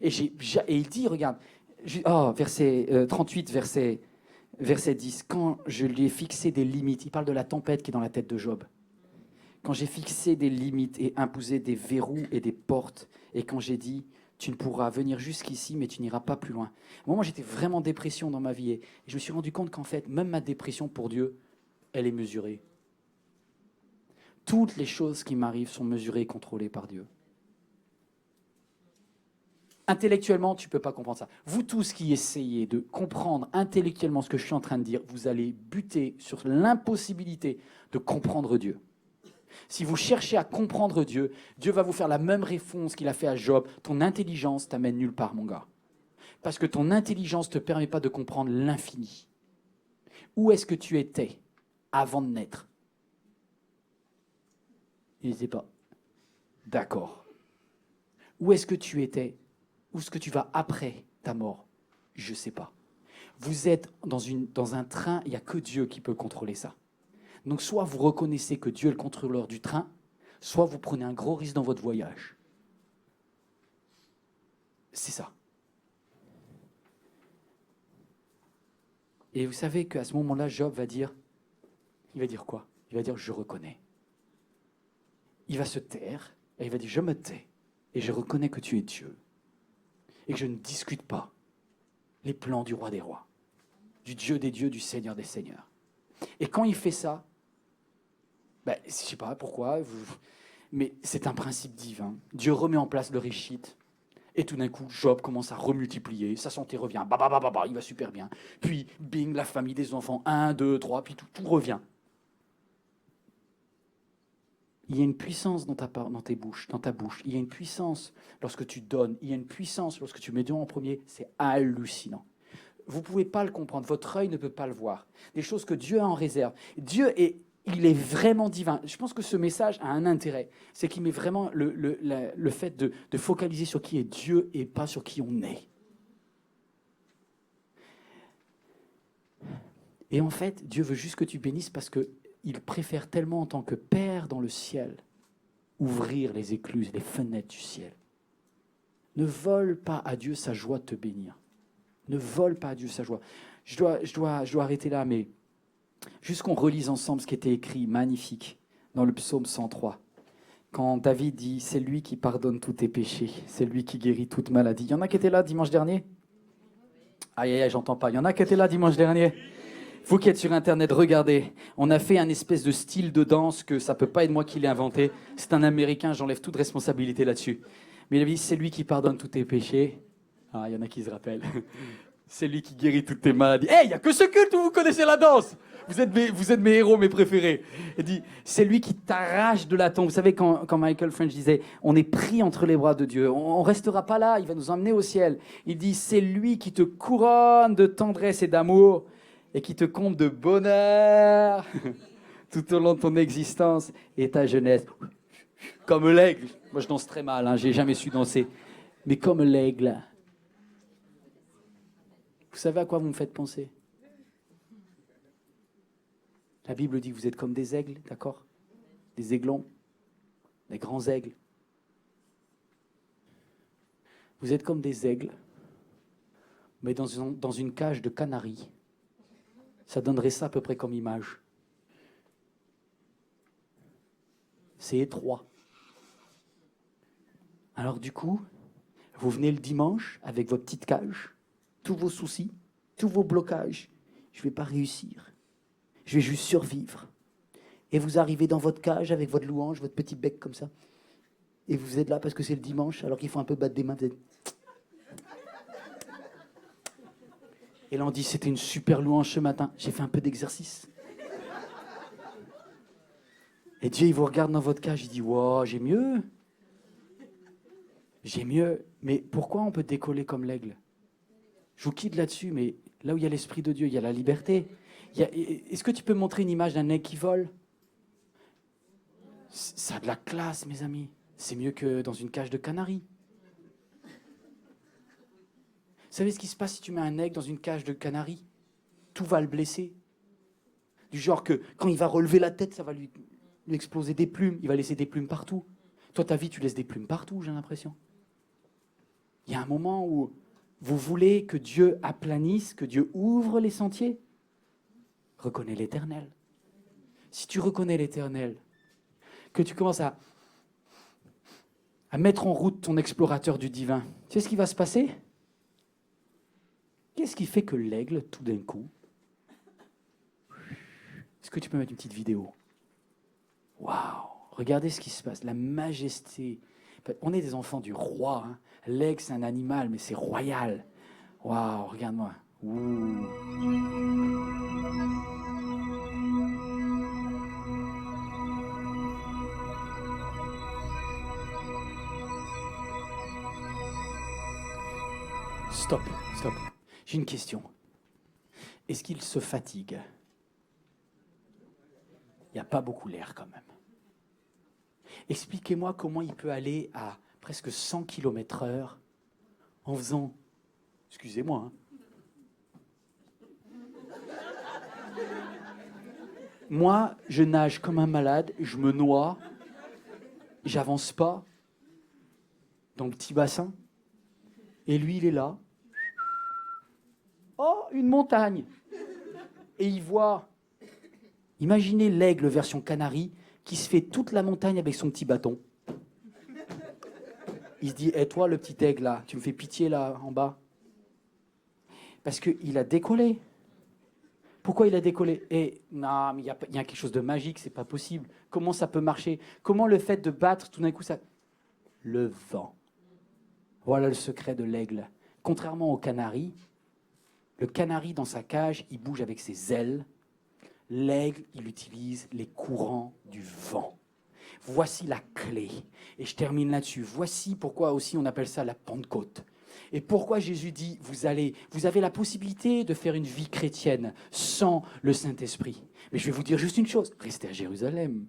B: Et il dit, regarde, verset 38, verset 10, quand je lui ai fixé des limites, il parle de la tempête qui est dans la tête de Job. Quand j'ai fixé des limites et imposé des verrous et des portes, et quand j'ai dit, tu ne pourras venir jusqu'ici, mais tu n'iras pas plus loin. Moi, j'étais vraiment en dépression dans ma vie, et je me suis rendu compte qu'en fait, même ma dépression pour Dieu, elle est mesurée. Toutes les choses qui m'arrivent sont mesurées et contrôlées par Dieu. Intellectuellement, tu ne peux pas comprendre ça. Vous tous qui essayez de comprendre intellectuellement ce que je suis en train de dire, vous allez buter sur l'impossibilité de comprendre Dieu. Si vous cherchez à comprendre Dieu, Dieu va vous faire la même réponse qu'il a fait à Job. Ton intelligence t'amène nulle part, mon gars. Parce que ton intelligence ne te permet pas de comprendre l'infini. Où est-ce que tu étais avant de naître? Il n'était pas. D'accord. Où est-ce que tu étais? Où est-ce que tu vas après ta mort? Je ne sais pas. Vous êtes dans un train, il n'y a que Dieu qui peut contrôler ça. Donc soit vous reconnaissez que Dieu est le contrôleur du train, soit vous prenez un gros risque dans votre voyage. C'est ça. Et vous savez qu'à ce moment-là, Job va dire, il va dire quoi? Il va dire, je reconnais. Il va se taire, et il va dire, je me tais, et je reconnais que tu es Dieu, et que je ne discute pas les plans du roi des rois, du Dieu des dieux, du Seigneur des seigneurs. Et quand il fait ça, je ne sais pas pourquoi, mais c'est un principe divin. Dieu remet en place le réchite, et tout d'un coup, Job commence à remultiplier, sa santé revient, il va super bien. Puis, bing, la famille, des enfants, 1, 2, 3, puis tout revient. Il y a une puissance dans ta bouche. Il y a une puissance lorsque tu donnes. Il y a une puissance lorsque tu mets Dieu en premier. C'est hallucinant. Vous ne pouvez pas le comprendre. Votre œil ne peut pas le voir. Des choses que Dieu a en réserve. Il est vraiment divin. Je pense que ce message a un intérêt. C'est qu'il met vraiment le fait de focaliser sur qui est Dieu et pas sur qui on est. Et en fait, Dieu veut juste que tu bénisses parce qu'il préfère tellement en tant que Père dans le ciel ouvrir les écluses, les fenêtres du ciel. Ne vole pas à Dieu sa joie de te bénir. Ne vole pas à Dieu sa joie. Je dois arrêter là, mais juste qu'on relise ensemble ce qui était écrit, magnifique, dans le psaume 103. Quand David dit « C'est lui qui pardonne tous tes péchés, c'est lui qui guérit toute maladie ». Il y en a qui étaient là dimanche dernier? Aïe, aïe, aïe, j'entends pas. Il y en a qui étaient là dimanche dernier? Vous qui êtes sur Internet, regardez. On a fait un espèce de style de danse que ça peut pas être moi qui l'ai inventé. C'est un Américain, j'enlève toute responsabilité là-dessus. Mais il a dit « C'est lui qui pardonne tous tes péchés ». Ah, il y en a qui se rappellent. C'est lui qui guérit toutes tes maladies. Hey, il n'y a que ce culte où vous connaissez la danse. Vous êtes mes héros, mes préférés. Il dit, c'est lui qui t'arrache de la tombe. Vous savez, quand Michael French disait, on est pris entre les bras de Dieu. On ne restera pas là, il va nous emmener au ciel. Il dit, c'est lui qui te couronne de tendresse et d'amour et qui te comble de bonheur tout au long de ton existence et ta jeunesse. Comme l'aigle. Moi, je danse très mal, hein, j'ai jamais su danser. Mais comme l'aigle. Vous savez à quoi vous me faites penser? La Bible dit que vous êtes comme des aigles, d'accord? Des aiglons, des grands aigles. Vous êtes comme des aigles, mais dans une cage de canaries. Ça donnerait ça à peu près comme image. C'est étroit. Alors du coup, vous venez le dimanche avec votre petite cage, tous vos soucis, tous vos blocages. Je ne vais pas réussir. Je vais juste survivre. Et vous arrivez dans votre cage avec votre louange, votre petit bec comme ça. Et vous êtes là parce que c'est le dimanche, alors qu'il faut un peu battre des mains. Vous êtes... Et là on dit, c'était une super louange ce matin. J'ai fait un peu d'exercice. Et Dieu, il vous regarde dans votre cage, il dit, wow, j'ai mieux. J'ai mieux. Mais pourquoi on peut décoller comme l'aigle? Je vous quitte là-dessus, mais là où il y a l'Esprit de Dieu, il y a la liberté. Est-ce que tu peux montrer une image d'un aigle qui vole? Ça a de la classe, mes amis. C'est mieux que dans une cage de canaries. Vous savez ce qui se passe si tu mets un aigle dans une cage de canaries? Tout va le blesser. Du genre que quand il va relever la tête, ça va lui exploser des plumes. Il va laisser des plumes partout. Toi, ta vie, tu laisses des plumes partout, j'ai l'impression. Il y a un moment où vous voulez que Dieu aplanisse, que Dieu ouvre les sentiers. Reconnais l'Éternel. Si tu reconnais l'Éternel, que tu commences à mettre en route ton explorateur du divin, tu sais ce qui va se passer? Qu'est-ce qui fait que l'aigle, tout d'un coup... Est-ce que tu peux mettre une petite vidéo? Waouh! Regardez ce qui se passe, la majesté. On est des enfants du roi. Hein. L'aigle, c'est un animal, mais c'est royal. Waouh, regarde-moi. Ouh. Stop. J'ai une question. Est-ce qu'il se fatigue? Il n'y a pas beaucoup l'air quand même. Expliquez-moi comment il peut aller à presque 100 km/h en faisant... Excusez-moi. Moi, je nage comme un malade, je me noie, j'avance pas dans le petit bassin. Et lui, il est là. Oh, une montagne! Et il voit... Imaginez l'aigle version Canaries qui se fait toute la montagne avec son petit bâton. Il se dit, hey, toi, le petit aigle, là, tu me fais pitié, là, en bas. Parce qu'il a décollé. Pourquoi il a décollé? Et non, mais il y a quelque chose de magique, c'est pas possible. Comment ça peut marcher? Comment le fait de battre, tout d'un coup, ça... Le vent. Voilà le secret de l'aigle. Contrairement au canari, le canari, dans sa cage, il bouge avec ses ailes. L'aigle, il utilise les courants du vent. Voici la clé. Et je termine là-dessus. Voici pourquoi aussi on appelle ça la Pentecôte. Et pourquoi Jésus dit, vous avez la possibilité de faire une vie chrétienne sans le Saint-Esprit. Mais je vais vous dire juste une chose, restez à Jérusalem.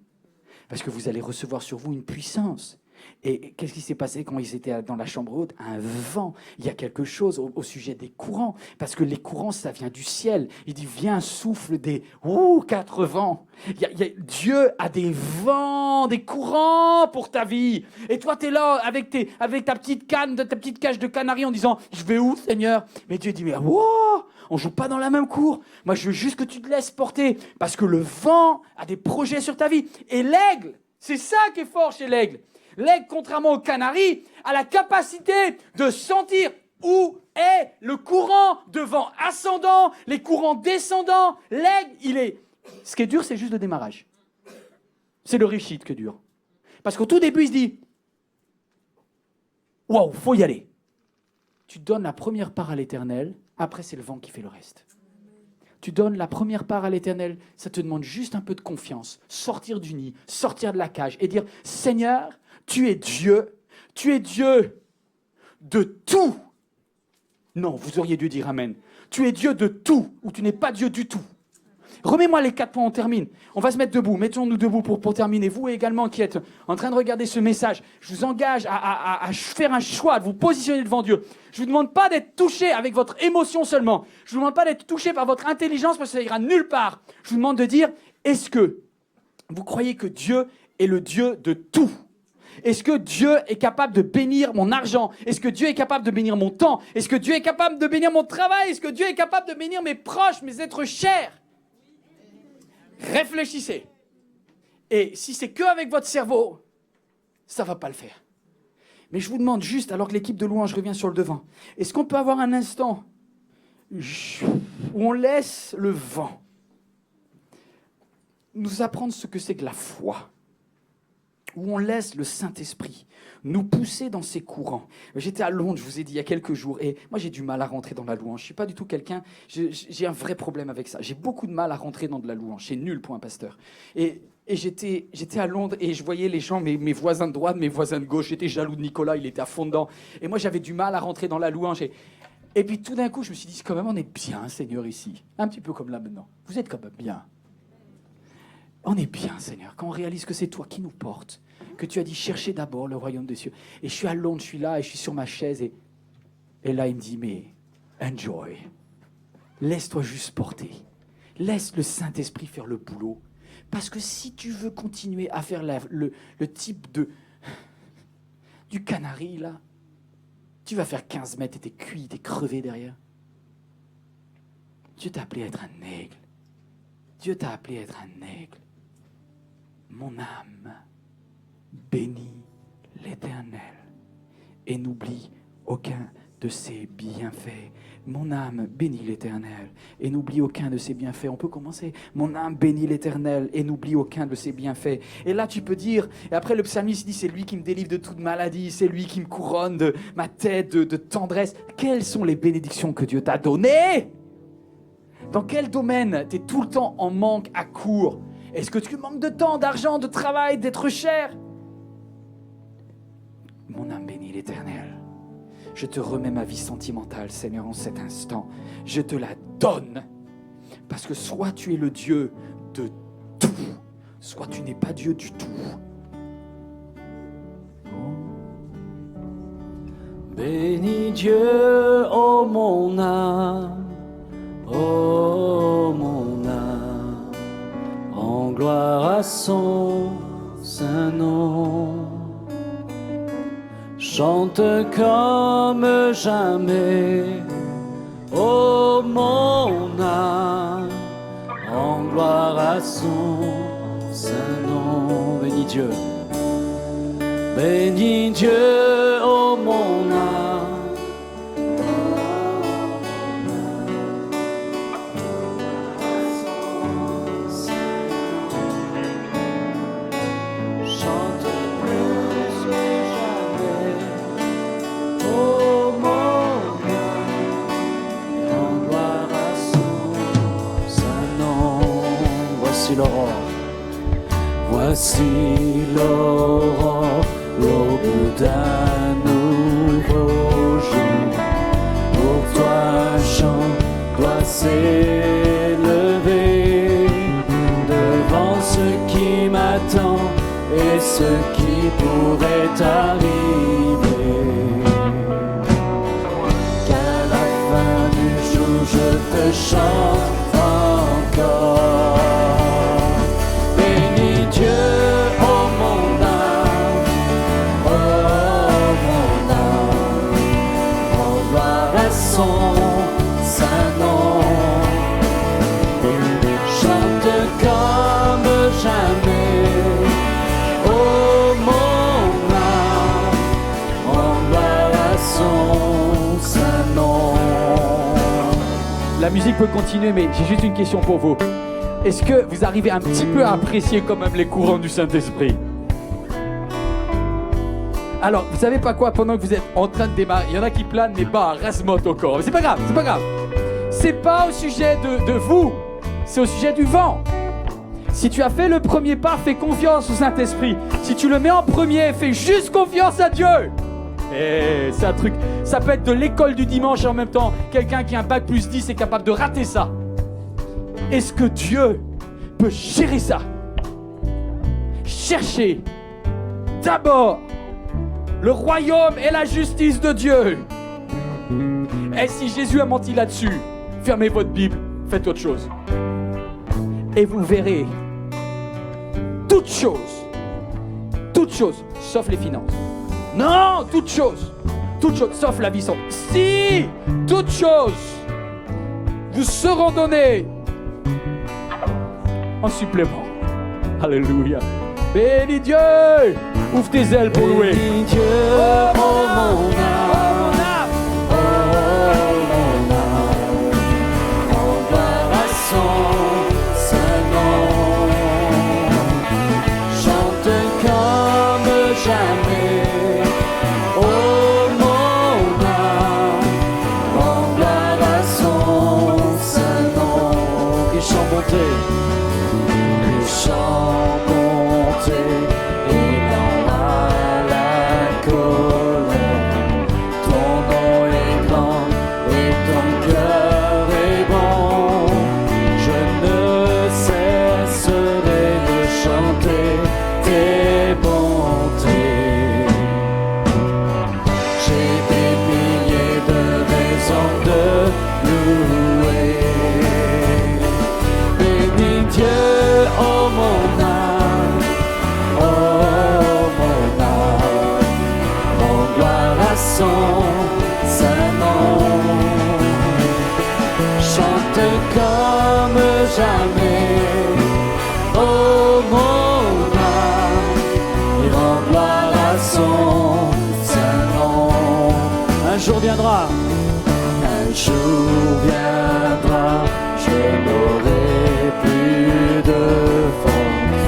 B: Parce que vous allez recevoir sur vous une puissance. Et qu'est-ce qui s'est passé quand ils étaient dans la chambre haute? Un vent. Il y a quelque chose au sujet des courants. Parce que les courants, ça vient du ciel. Il dit, viens, souffle des 4 vents. Dieu a des vents, des courants pour ta vie. Et toi, tu es là avec ta petite canne, ta petite cage de canaries en disant, je vais où, Seigneur? Mais Dieu dit, mais on joue pas dans la même cour. Moi, je veux juste que tu te laisses porter. Parce que le vent a des projets sur ta vie. Et l'aigle, c'est ça qui est fort chez l'aigle. L'aigle, contrairement au canari, a la capacité de sentir où est le courant de vent ascendant, les courants descendants. L'aigle, ce qui est dur, c'est juste le démarrage. C'est le réussite qui est dur. Parce qu'au tout début, il se dit, waouh, faut y aller. Tu donnes la première part à l'Éternel, après c'est le vent qui fait le reste. Tu donnes la première part à l'Éternel, ça te demande juste un peu de confiance, sortir du nid, sortir de la cage et dire, Seigneur, tu es Dieu de tout. Non, vous auriez dû dire Amen. Tu es Dieu de tout, ou tu n'es pas Dieu du tout. Remets-moi les 4 points, on termine. On va se mettre debout, mettons-nous debout pour terminer. Vous également qui êtes en train de regarder ce message, je vous engage à faire un choix, de vous positionner devant Dieu. Je ne vous demande pas d'être touché avec votre émotion seulement. Je ne vous demande pas d'être touché par votre intelligence parce que ça ira nulle part. Je vous demande de dire, est-ce que vous croyez que Dieu est le Dieu de tout? Est-ce que Dieu est capable de bénir mon argent? Est-ce que Dieu est capable de bénir mon temps? Est-ce que Dieu est capable de bénir mon travail? Est-ce que Dieu est capable de bénir mes proches, mes êtres chers? Réfléchissez. Et si c'est que avec votre cerveau, ça ne va pas le faire. Mais je vous demande juste, alors que l'équipe de louange revient sur le devant, est-ce qu'on peut avoir un instant où on laisse le vent nous apprendre ce que c'est que la foi, où on laisse le Saint-Esprit nous pousser dans ces courants. J'étais à Londres, je vous ai dit, il y a quelques jours, et moi j'ai du mal à rentrer dans la louange. Je ne suis pas du tout quelqu'un, j'ai un vrai problème avec ça. J'ai beaucoup de mal à rentrer dans de la louange. C'est nul pour un pasteur. Et j'étais à Londres et je voyais les gens, mes voisins de droite, mes voisins de gauche. J'étais jaloux de Nicolas, il était à fond dedans. Et moi j'avais du mal à rentrer dans la louange. Et puis tout d'un coup, je me suis dit, quand même, on est bien, Seigneur, ici. Un petit peu comme là maintenant. Vous êtes quand même bien. On est bien, Seigneur, quand on réalise que c'est toi qui nous portes, que tu as dit cherchez d'abord le royaume des cieux. Et je suis à Londres, je suis là et je suis sur ma chaise et là il me dit, mais enjoy, laisse-toi juste porter, laisse le Saint-Esprit faire le boulot. Parce que si tu veux continuer à faire le type du canari là, tu vas faire 15 mètres et t'es cuit, t'es crevé derrière. Dieu t'a appelé à être un aigle. Dieu t'a appelé à être un aigle. Mon âme bénit l'Éternel et n'oublie aucun de ses bienfaits. Mon âme bénit l'Éternel et n'oublie aucun de ses bienfaits. On peut commencer. Mon âme bénit l'Éternel et n'oublie aucun de ses bienfaits. Et là, tu peux dire, et après le psalmiste dit, c'est lui qui me délivre de toute maladie, c'est lui qui me couronne de ma tête, de tendresse. Quelles sont les bénédictions que Dieu t'a données? Dans quel domaine tu es tout le temps en manque, à court? Est-ce que tu manques de temps, d'argent, de travail, d'être cher? Mon âme bénit l'Éternel. Je te remets ma vie sentimentale, Seigneur, en cet instant. Je te la donne. Parce que soit tu es le Dieu de tout, soit tu n'es pas Dieu du tout.
A: Bénis Dieu, ô mon âme, ô mon âme, en gloire à son saint nom. Chante comme jamais, ô mon âme, en gloire à son saint nom. Bénis Dieu, bénis Dieu, ô mon âme. Voici l'aurore, l'aube d'un nouveau jour. Pour toi, chant doit s'élever devant ce qui m'attend et ce qui pourrait arriver. Qu'à la fin du jour je te chante encore. Bénis Dieu, oh mon âme, oh mon âme, en gloire à son saint nom. Chante comme jamais, oh mon âme, en gloire à son saint nom.
B: La musique peut continuer, mais j'ai juste une question pour vous. Est-ce que vous arrivez un petit peu à apprécier quand même les courants du Saint-Esprit? Alors, vous savez pas quoi, pendant que vous êtes en train de démarrer, il y en a qui planent, mais pas rasmote encore. Mais c'est pas grave, c'est pas grave. C'est pas au sujet de vous, c'est au sujet du vent. Si tu as fait le premier pas, fais confiance au Saint-Esprit. Si tu le mets en premier, fais juste confiance à Dieu. Et c'est un truc, ça peut être de l'école du dimanche et en même temps, quelqu'un qui a un bac plus 10 est capable de rater ça. Est-ce que Dieu peut gérer ça? Cherchez d'abord le royaume et la justice de Dieu. Et si Jésus a menti là-dessus, fermez votre Bible, faites autre chose. Et vous verrez toutes choses, sauf les finances. Non, toutes choses, sauf la vie sans. Si, toutes choses vous seront données en supplément. Alléluia. Bénis Dieu. Ouvre tes ailes pour louer.
A: Bénis Dieu, oh mon âme, oh mon âme, en gloire à son saint nom. Chante comme jamais, oh mon âme, en gloire à son saint nom. Riche en bonté, riche en bonté. Jamais, oh mon âme, il rend gloire à son saint nom.
B: Un jour viendra,
A: je n'aurai plus de force.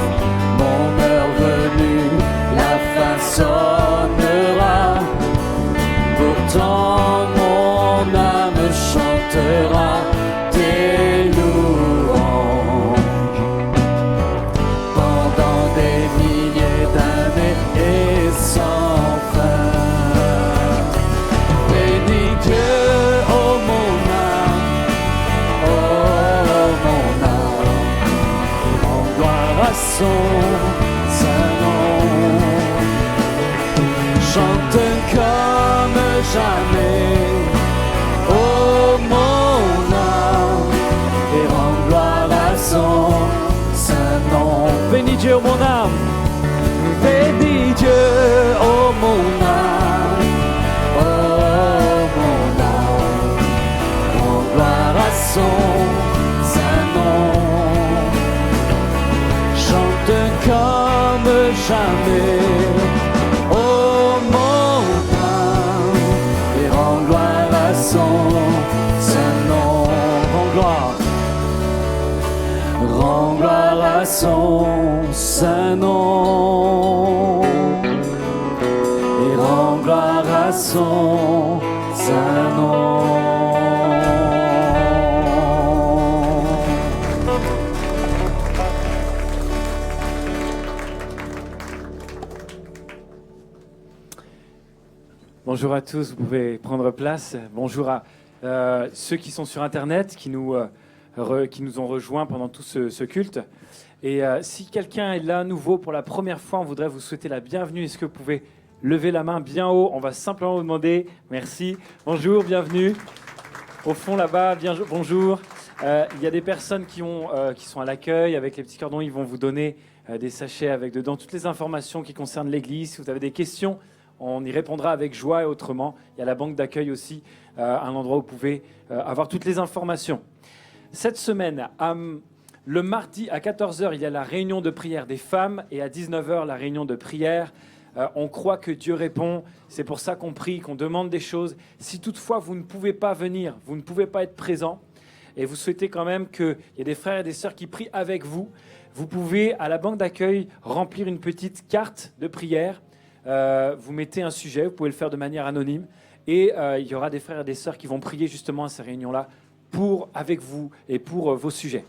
A: Mon heure venue, la fin sonnera. Pourtant mon âme chantera tes louanges pendant des milliers d'années et sans fin. Bénis Dieu, oh mon âme, en gloire à son saint nom. Chante comme jamais, oh mon âme, et rends gloire à son saint nom.
B: bénis Dieu mon âme.
A: Bénis Dieu, oh mon âme, en gloire à son saint nom. Chante comme jamais, oh mon âme, et rends gloire à son saint nom. Rends gloire à son saint nom, et rends gloire à son saint nom.
C: Bonjour à tous, vous pouvez prendre place. Bonjour à ceux qui sont sur Internet, qui nous ont rejoints pendant tout ce culte. Et si quelqu'un est là nouveau pour la première fois, on voudrait vous souhaiter la bienvenue. Est-ce que vous pouvez lever la main bien haut? On va simplement vous demander. Merci. Bonjour, bienvenue. Au fond là-bas, bonjour. Il y a des personnes qui sont à l'accueil avec les petits cordons. Ils vont vous donner des sachets avec dedans toutes les informations qui concernent l'église. Si vous avez des questions, on y répondra avec joie et autrement. Il y a la banque d'accueil aussi, un endroit où vous pouvez avoir toutes les informations. Cette semaine, le mardi à 14h, il y a la réunion de prière des femmes et à 19h, la réunion de prière. On croit que Dieu répond. C'est pour ça qu'on prie, qu'on demande des choses. Si toutefois vous ne pouvez pas venir, vous ne pouvez pas être présent et vous souhaitez quand même qu'il y ait des frères et des sœurs qui prient avec vous, vous pouvez à la banque d'accueil remplir une petite carte de prière. Vous mettez un sujet, vous pouvez le faire de manière anonyme et il y aura des frères et des sœurs qui vont prier justement à ces réunions-là avec vous et pour vos sujets.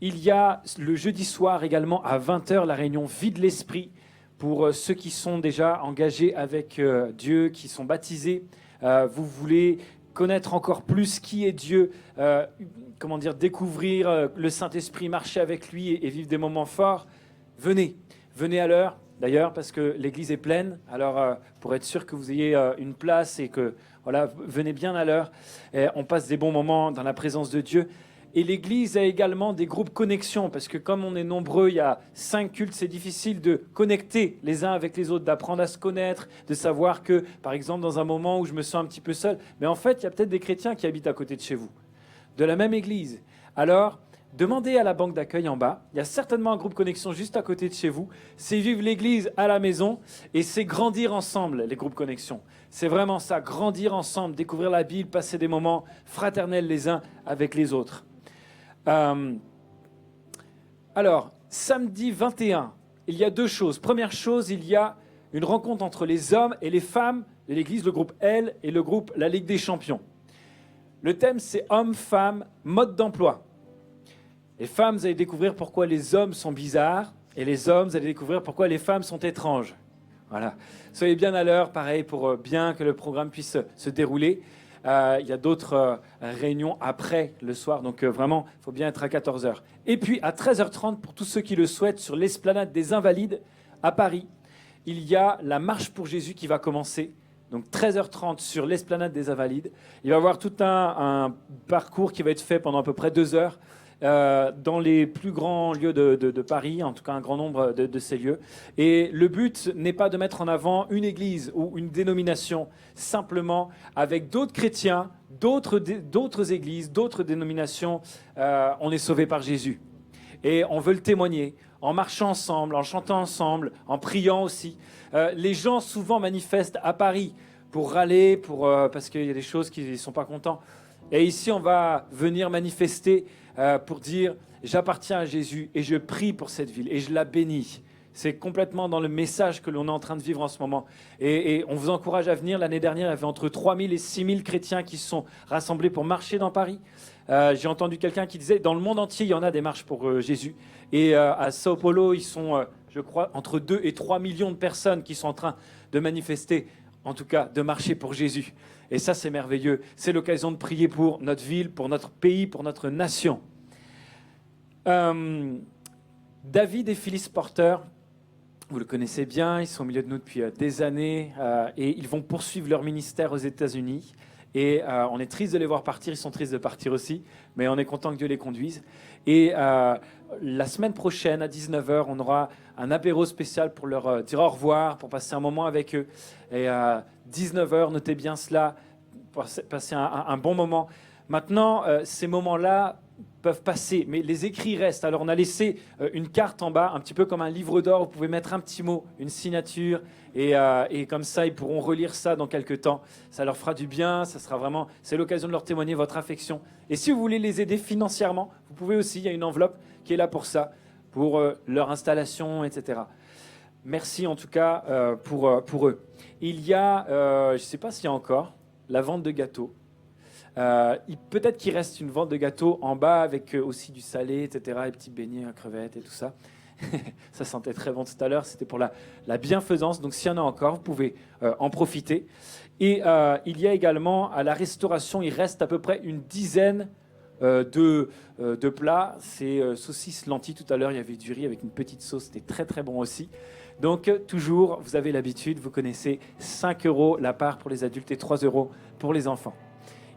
C: Il y a le jeudi soir également à 20h la réunion Vie de l'Esprit pour ceux qui sont déjà engagés avec Dieu, qui sont baptisés. Vous voulez connaître encore plus qui est Dieu, découvrir le Saint-Esprit, marcher avec lui et vivre des moments forts. Venez à l'heure d'ailleurs parce que l'église est pleine. Alors pour être sûr que vous ayez une place et que venez bien à l'heure. On passe des bons moments dans la présence de Dieu. Et l'église a également des groupes connexion, parce que comme on est nombreux, il y a 5 cultes, c'est difficile de connecter les uns avec les autres, d'apprendre à se connaître, de savoir que, par exemple, dans un moment où je me sens un petit peu seul, mais en fait, il y a peut-être des chrétiens qui habitent à côté de chez vous, de la même église. Alors, demandez à la banque d'accueil en bas, il y a certainement un groupe connexion juste à côté de chez vous, c'est vivre l'église à la maison, et c'est grandir ensemble, les groupes connexion. C'est vraiment ça, grandir ensemble, découvrir la Bible, passer des moments fraternels les uns avec les autres. Alors, samedi 21, il y a 2 choses. Première chose, il y a une rencontre entre les hommes et les femmes de l'église, le groupe L et le groupe La Ligue des Champions. Le thème, c'est hommes-femmes, mode d'emploi. Les femmes, vous allez découvrir pourquoi les hommes sont bizarres, et les hommes, vous allez découvrir pourquoi les femmes sont étranges. Voilà. Soyez bien à l'heure, pareil, pour bien que le programme puisse se dérouler. Il y a d'autres réunions après le soir, donc vraiment, il faut bien être à 14h. Et puis à 13h30, pour tous ceux qui le souhaitent, sur l'esplanade des Invalides à Paris, il y a la marche pour Jésus qui va commencer. Donc 13h30 sur l'esplanade des Invalides. Il va y avoir tout un parcours qui va être fait pendant à peu près 2 heures dans les plus grands lieux de Paris, en tout cas un grand nombre de ces lieux. Et le but n'est pas de mettre en avant une église ou une dénomination, simplement avec d'autres chrétiens, d'autres églises, d'autres dénominations, on est sauvé par Jésus. Et on veut le témoigner en marchant ensemble, en chantant ensemble, en priant aussi. Les gens souvent manifestent à Paris pour râler, parce qu'il y a des choses qu'ils ne sont pas contents. Et ici, on va venir manifester pour dire « J'appartiens à Jésus et je prie pour cette ville et je la bénis ». C'est complètement dans le message que l'on est en train de vivre en ce moment. Et on vous encourage à venir. L'année dernière, il y avait entre 3000 et 6000 chrétiens qui se sont rassemblés pour marcher dans Paris. J'ai entendu quelqu'un qui disait « Dans le monde entier, il y en a des marches pour Jésus ». Et à Sao Paulo, ils sont, je crois, entre 2 et 3 millions de personnes qui sont en train de manifester, en tout cas de marcher pour Jésus. Et ça, c'est merveilleux. C'est l'occasion de prier pour notre ville, pour notre pays, pour notre nation. David et Phyllis Porter, vous le connaissez bien, ils sont au milieu de nous depuis des années et ils vont poursuivre leur ministère aux États-Unis. Et on est triste de les voir partir, ils sont tristes de partir aussi, mais on est content que Dieu les conduise. Et la semaine prochaine, à 19h, on aura un apéro spécial pour leur dire au revoir, pour passer un moment avec eux. Et à 19h, notez bien cela, passer un bon moment. Maintenant, ces moments-là peuvent passer, mais les écrits restent. Alors on a laissé une carte en bas, un petit peu comme un livre d'or, vous pouvez mettre un petit mot, une signature, et comme ça ils pourront relire ça dans quelques temps. Ça leur fera du bien, ça sera vraiment, c'est l'occasion de leur témoigner votre affection. Et si vous voulez les aider financièrement, vous pouvez aussi, il y a une enveloppe qui est là pour ça, pour leur installation, etc. Merci en tout cas pour eux. Il y a, je ne sais pas s'il y a encore, la vente de gâteaux. Peut-être qu'il reste une vente de gâteaux en bas avec aussi du salé, etc. Et petits beignets à crevettes et tout ça. Ça sentait très bon tout à l'heure. C'était pour la bienfaisance. Donc s'il y en a encore, vous pouvez en profiter. Et il y a également à la restauration, il reste à peu près une dizaine de plats. C'est saucisses lentilles. Tout à l'heure, il y avait du riz avec une petite sauce. C'était très, très bon aussi. Donc, toujours, vous avez l'habitude, vous connaissez 5 € la part pour les adultes et 3 € pour les enfants.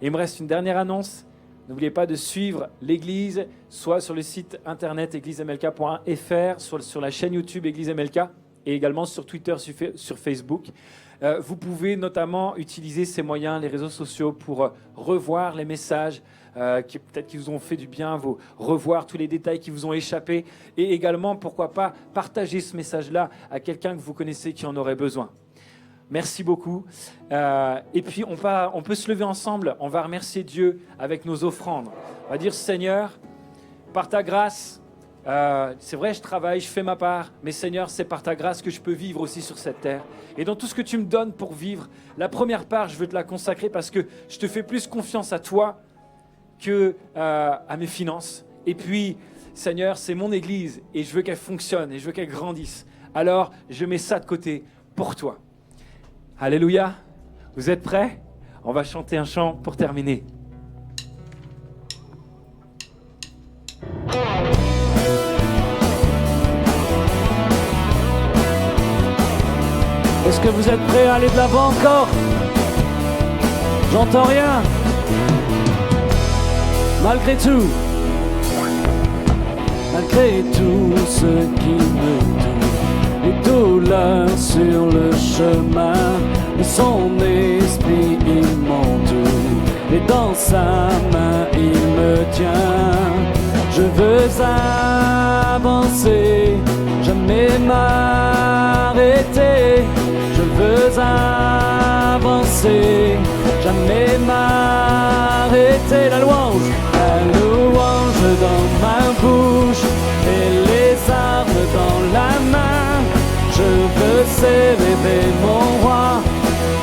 C: Et il me reste une dernière annonce. N'oubliez pas de suivre l'Église, soit sur le site internet églisemlk.fr, sur la chaîne YouTube Église MLK, et également sur Twitter, sur Facebook. Vous pouvez notamment utiliser ces moyens, les réseaux sociaux, pour revoir les messages qui peut-être qui vous ont fait du bien, revoir tous les détails qui vous ont échappé, et également, pourquoi pas, partager ce message-là à quelqu'un que vous connaissez qui en aurait besoin. Merci beaucoup. Et puis, on peut se lever ensemble. On va remercier Dieu avec nos offrandes. On va dire, Seigneur, par ta grâce, c'est vrai, je travaille, je fais ma part, mais Seigneur, c'est par ta grâce que je peux vivre aussi sur cette terre. Et dans tout ce que tu me donnes pour vivre, la première part, je veux te la consacrer parce que je te fais plus confiance à toi que à mes finances. Et puis, Seigneur, c'est mon Église et je veux qu'elle fonctionne et je veux qu'elle grandisse. Alors, je mets ça de côté pour toi. Alléluia. Vous êtes prêts? On va chanter un chant pour terminer. Est-ce que vous êtes prêts à aller de l'avant encore? J'entends rien. Malgré tout
A: ce qui me touche, les douleurs sur le chemin, de son esprit il m'entoure, et dans sa main il me tient. Je veux avancer, jamais m'arrêter. Je veux avancer, jamais m'arrêter. La louange dans ma bouche et les armes dans la main. Je veux célébrer mon roi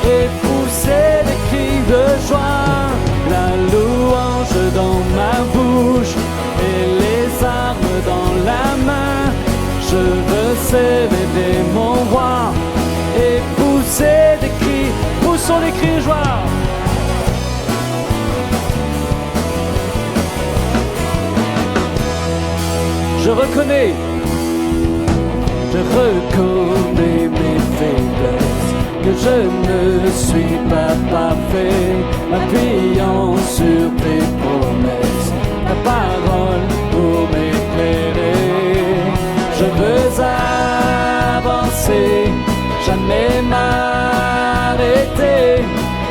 A: et pousser des cris de joie. La louange dans ma bouche et les armes dans la main. Je veux célébrer mon roi et pousser des cris. Poussons des cris de joie. Je reconnais mes faiblesses, que je ne suis pas parfait, m'appuyant sur tes promesses, ta parole pour m'éclairer. Je veux avancer, jamais m'arrêter.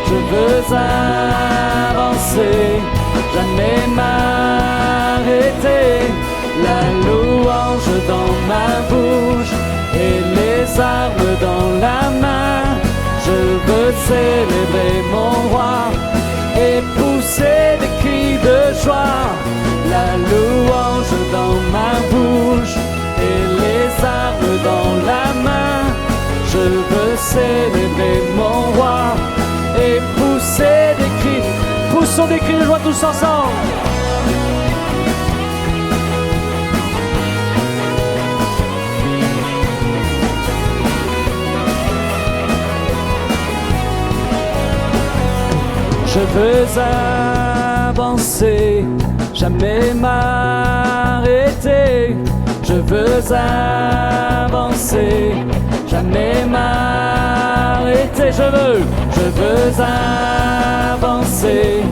A: Je veux avancer, jamais m'arrêter. La louange dans ma bouche et les armes dans la main. Je veux célébrer mon roi et pousser des cris de joie. La louange dans ma bouche et les armes dans la main. Je veux célébrer mon roi et pousser des cris. Poussons des cris de joie tous ensemble. Je veux avancer, jamais m'arrêter. Je veux avancer, jamais m'arrêter. Je veux avancer,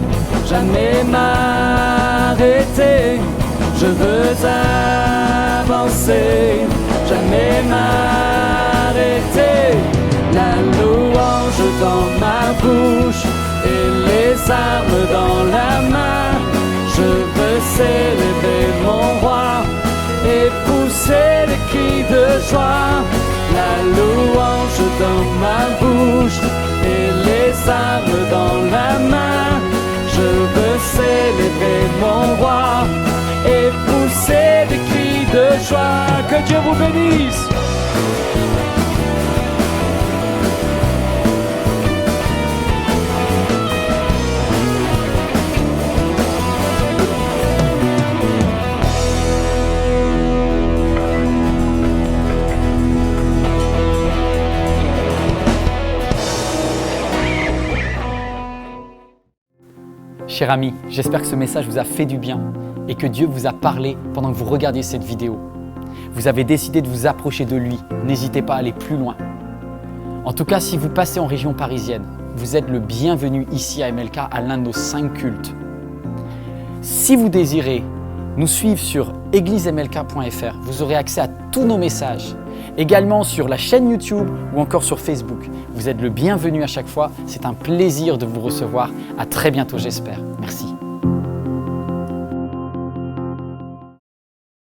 A: jamais m'arrêter. Je veux avancer, jamais m'arrêter. La louange dans ma bouche et les armes dans la main. Je veux célébrer mon roi et pousser des cris de joie. La louange dans ma bouche et les armes dans la main. Je veux célébrer mon roi et pousser des cris de joie. Que Dieu vous bénisse.
D: Cher ami, j'espère que ce message vous a fait du bien et que Dieu vous a parlé pendant que vous regardiez cette vidéo. Vous avez décidé de vous approcher de lui, n'hésitez pas à aller plus loin. En tout cas, si vous passez en région parisienne, vous êtes le bienvenu ici à MLK à l'un de nos 5 cultes. Si vous désirez nous suivre sur églisemlk.fr, vous aurez accès à tous nos messages, également sur la chaîne YouTube ou encore sur Facebook. Vous êtes le bienvenu à chaque fois, c'est un plaisir de vous recevoir. À très bientôt j'espère. Merci.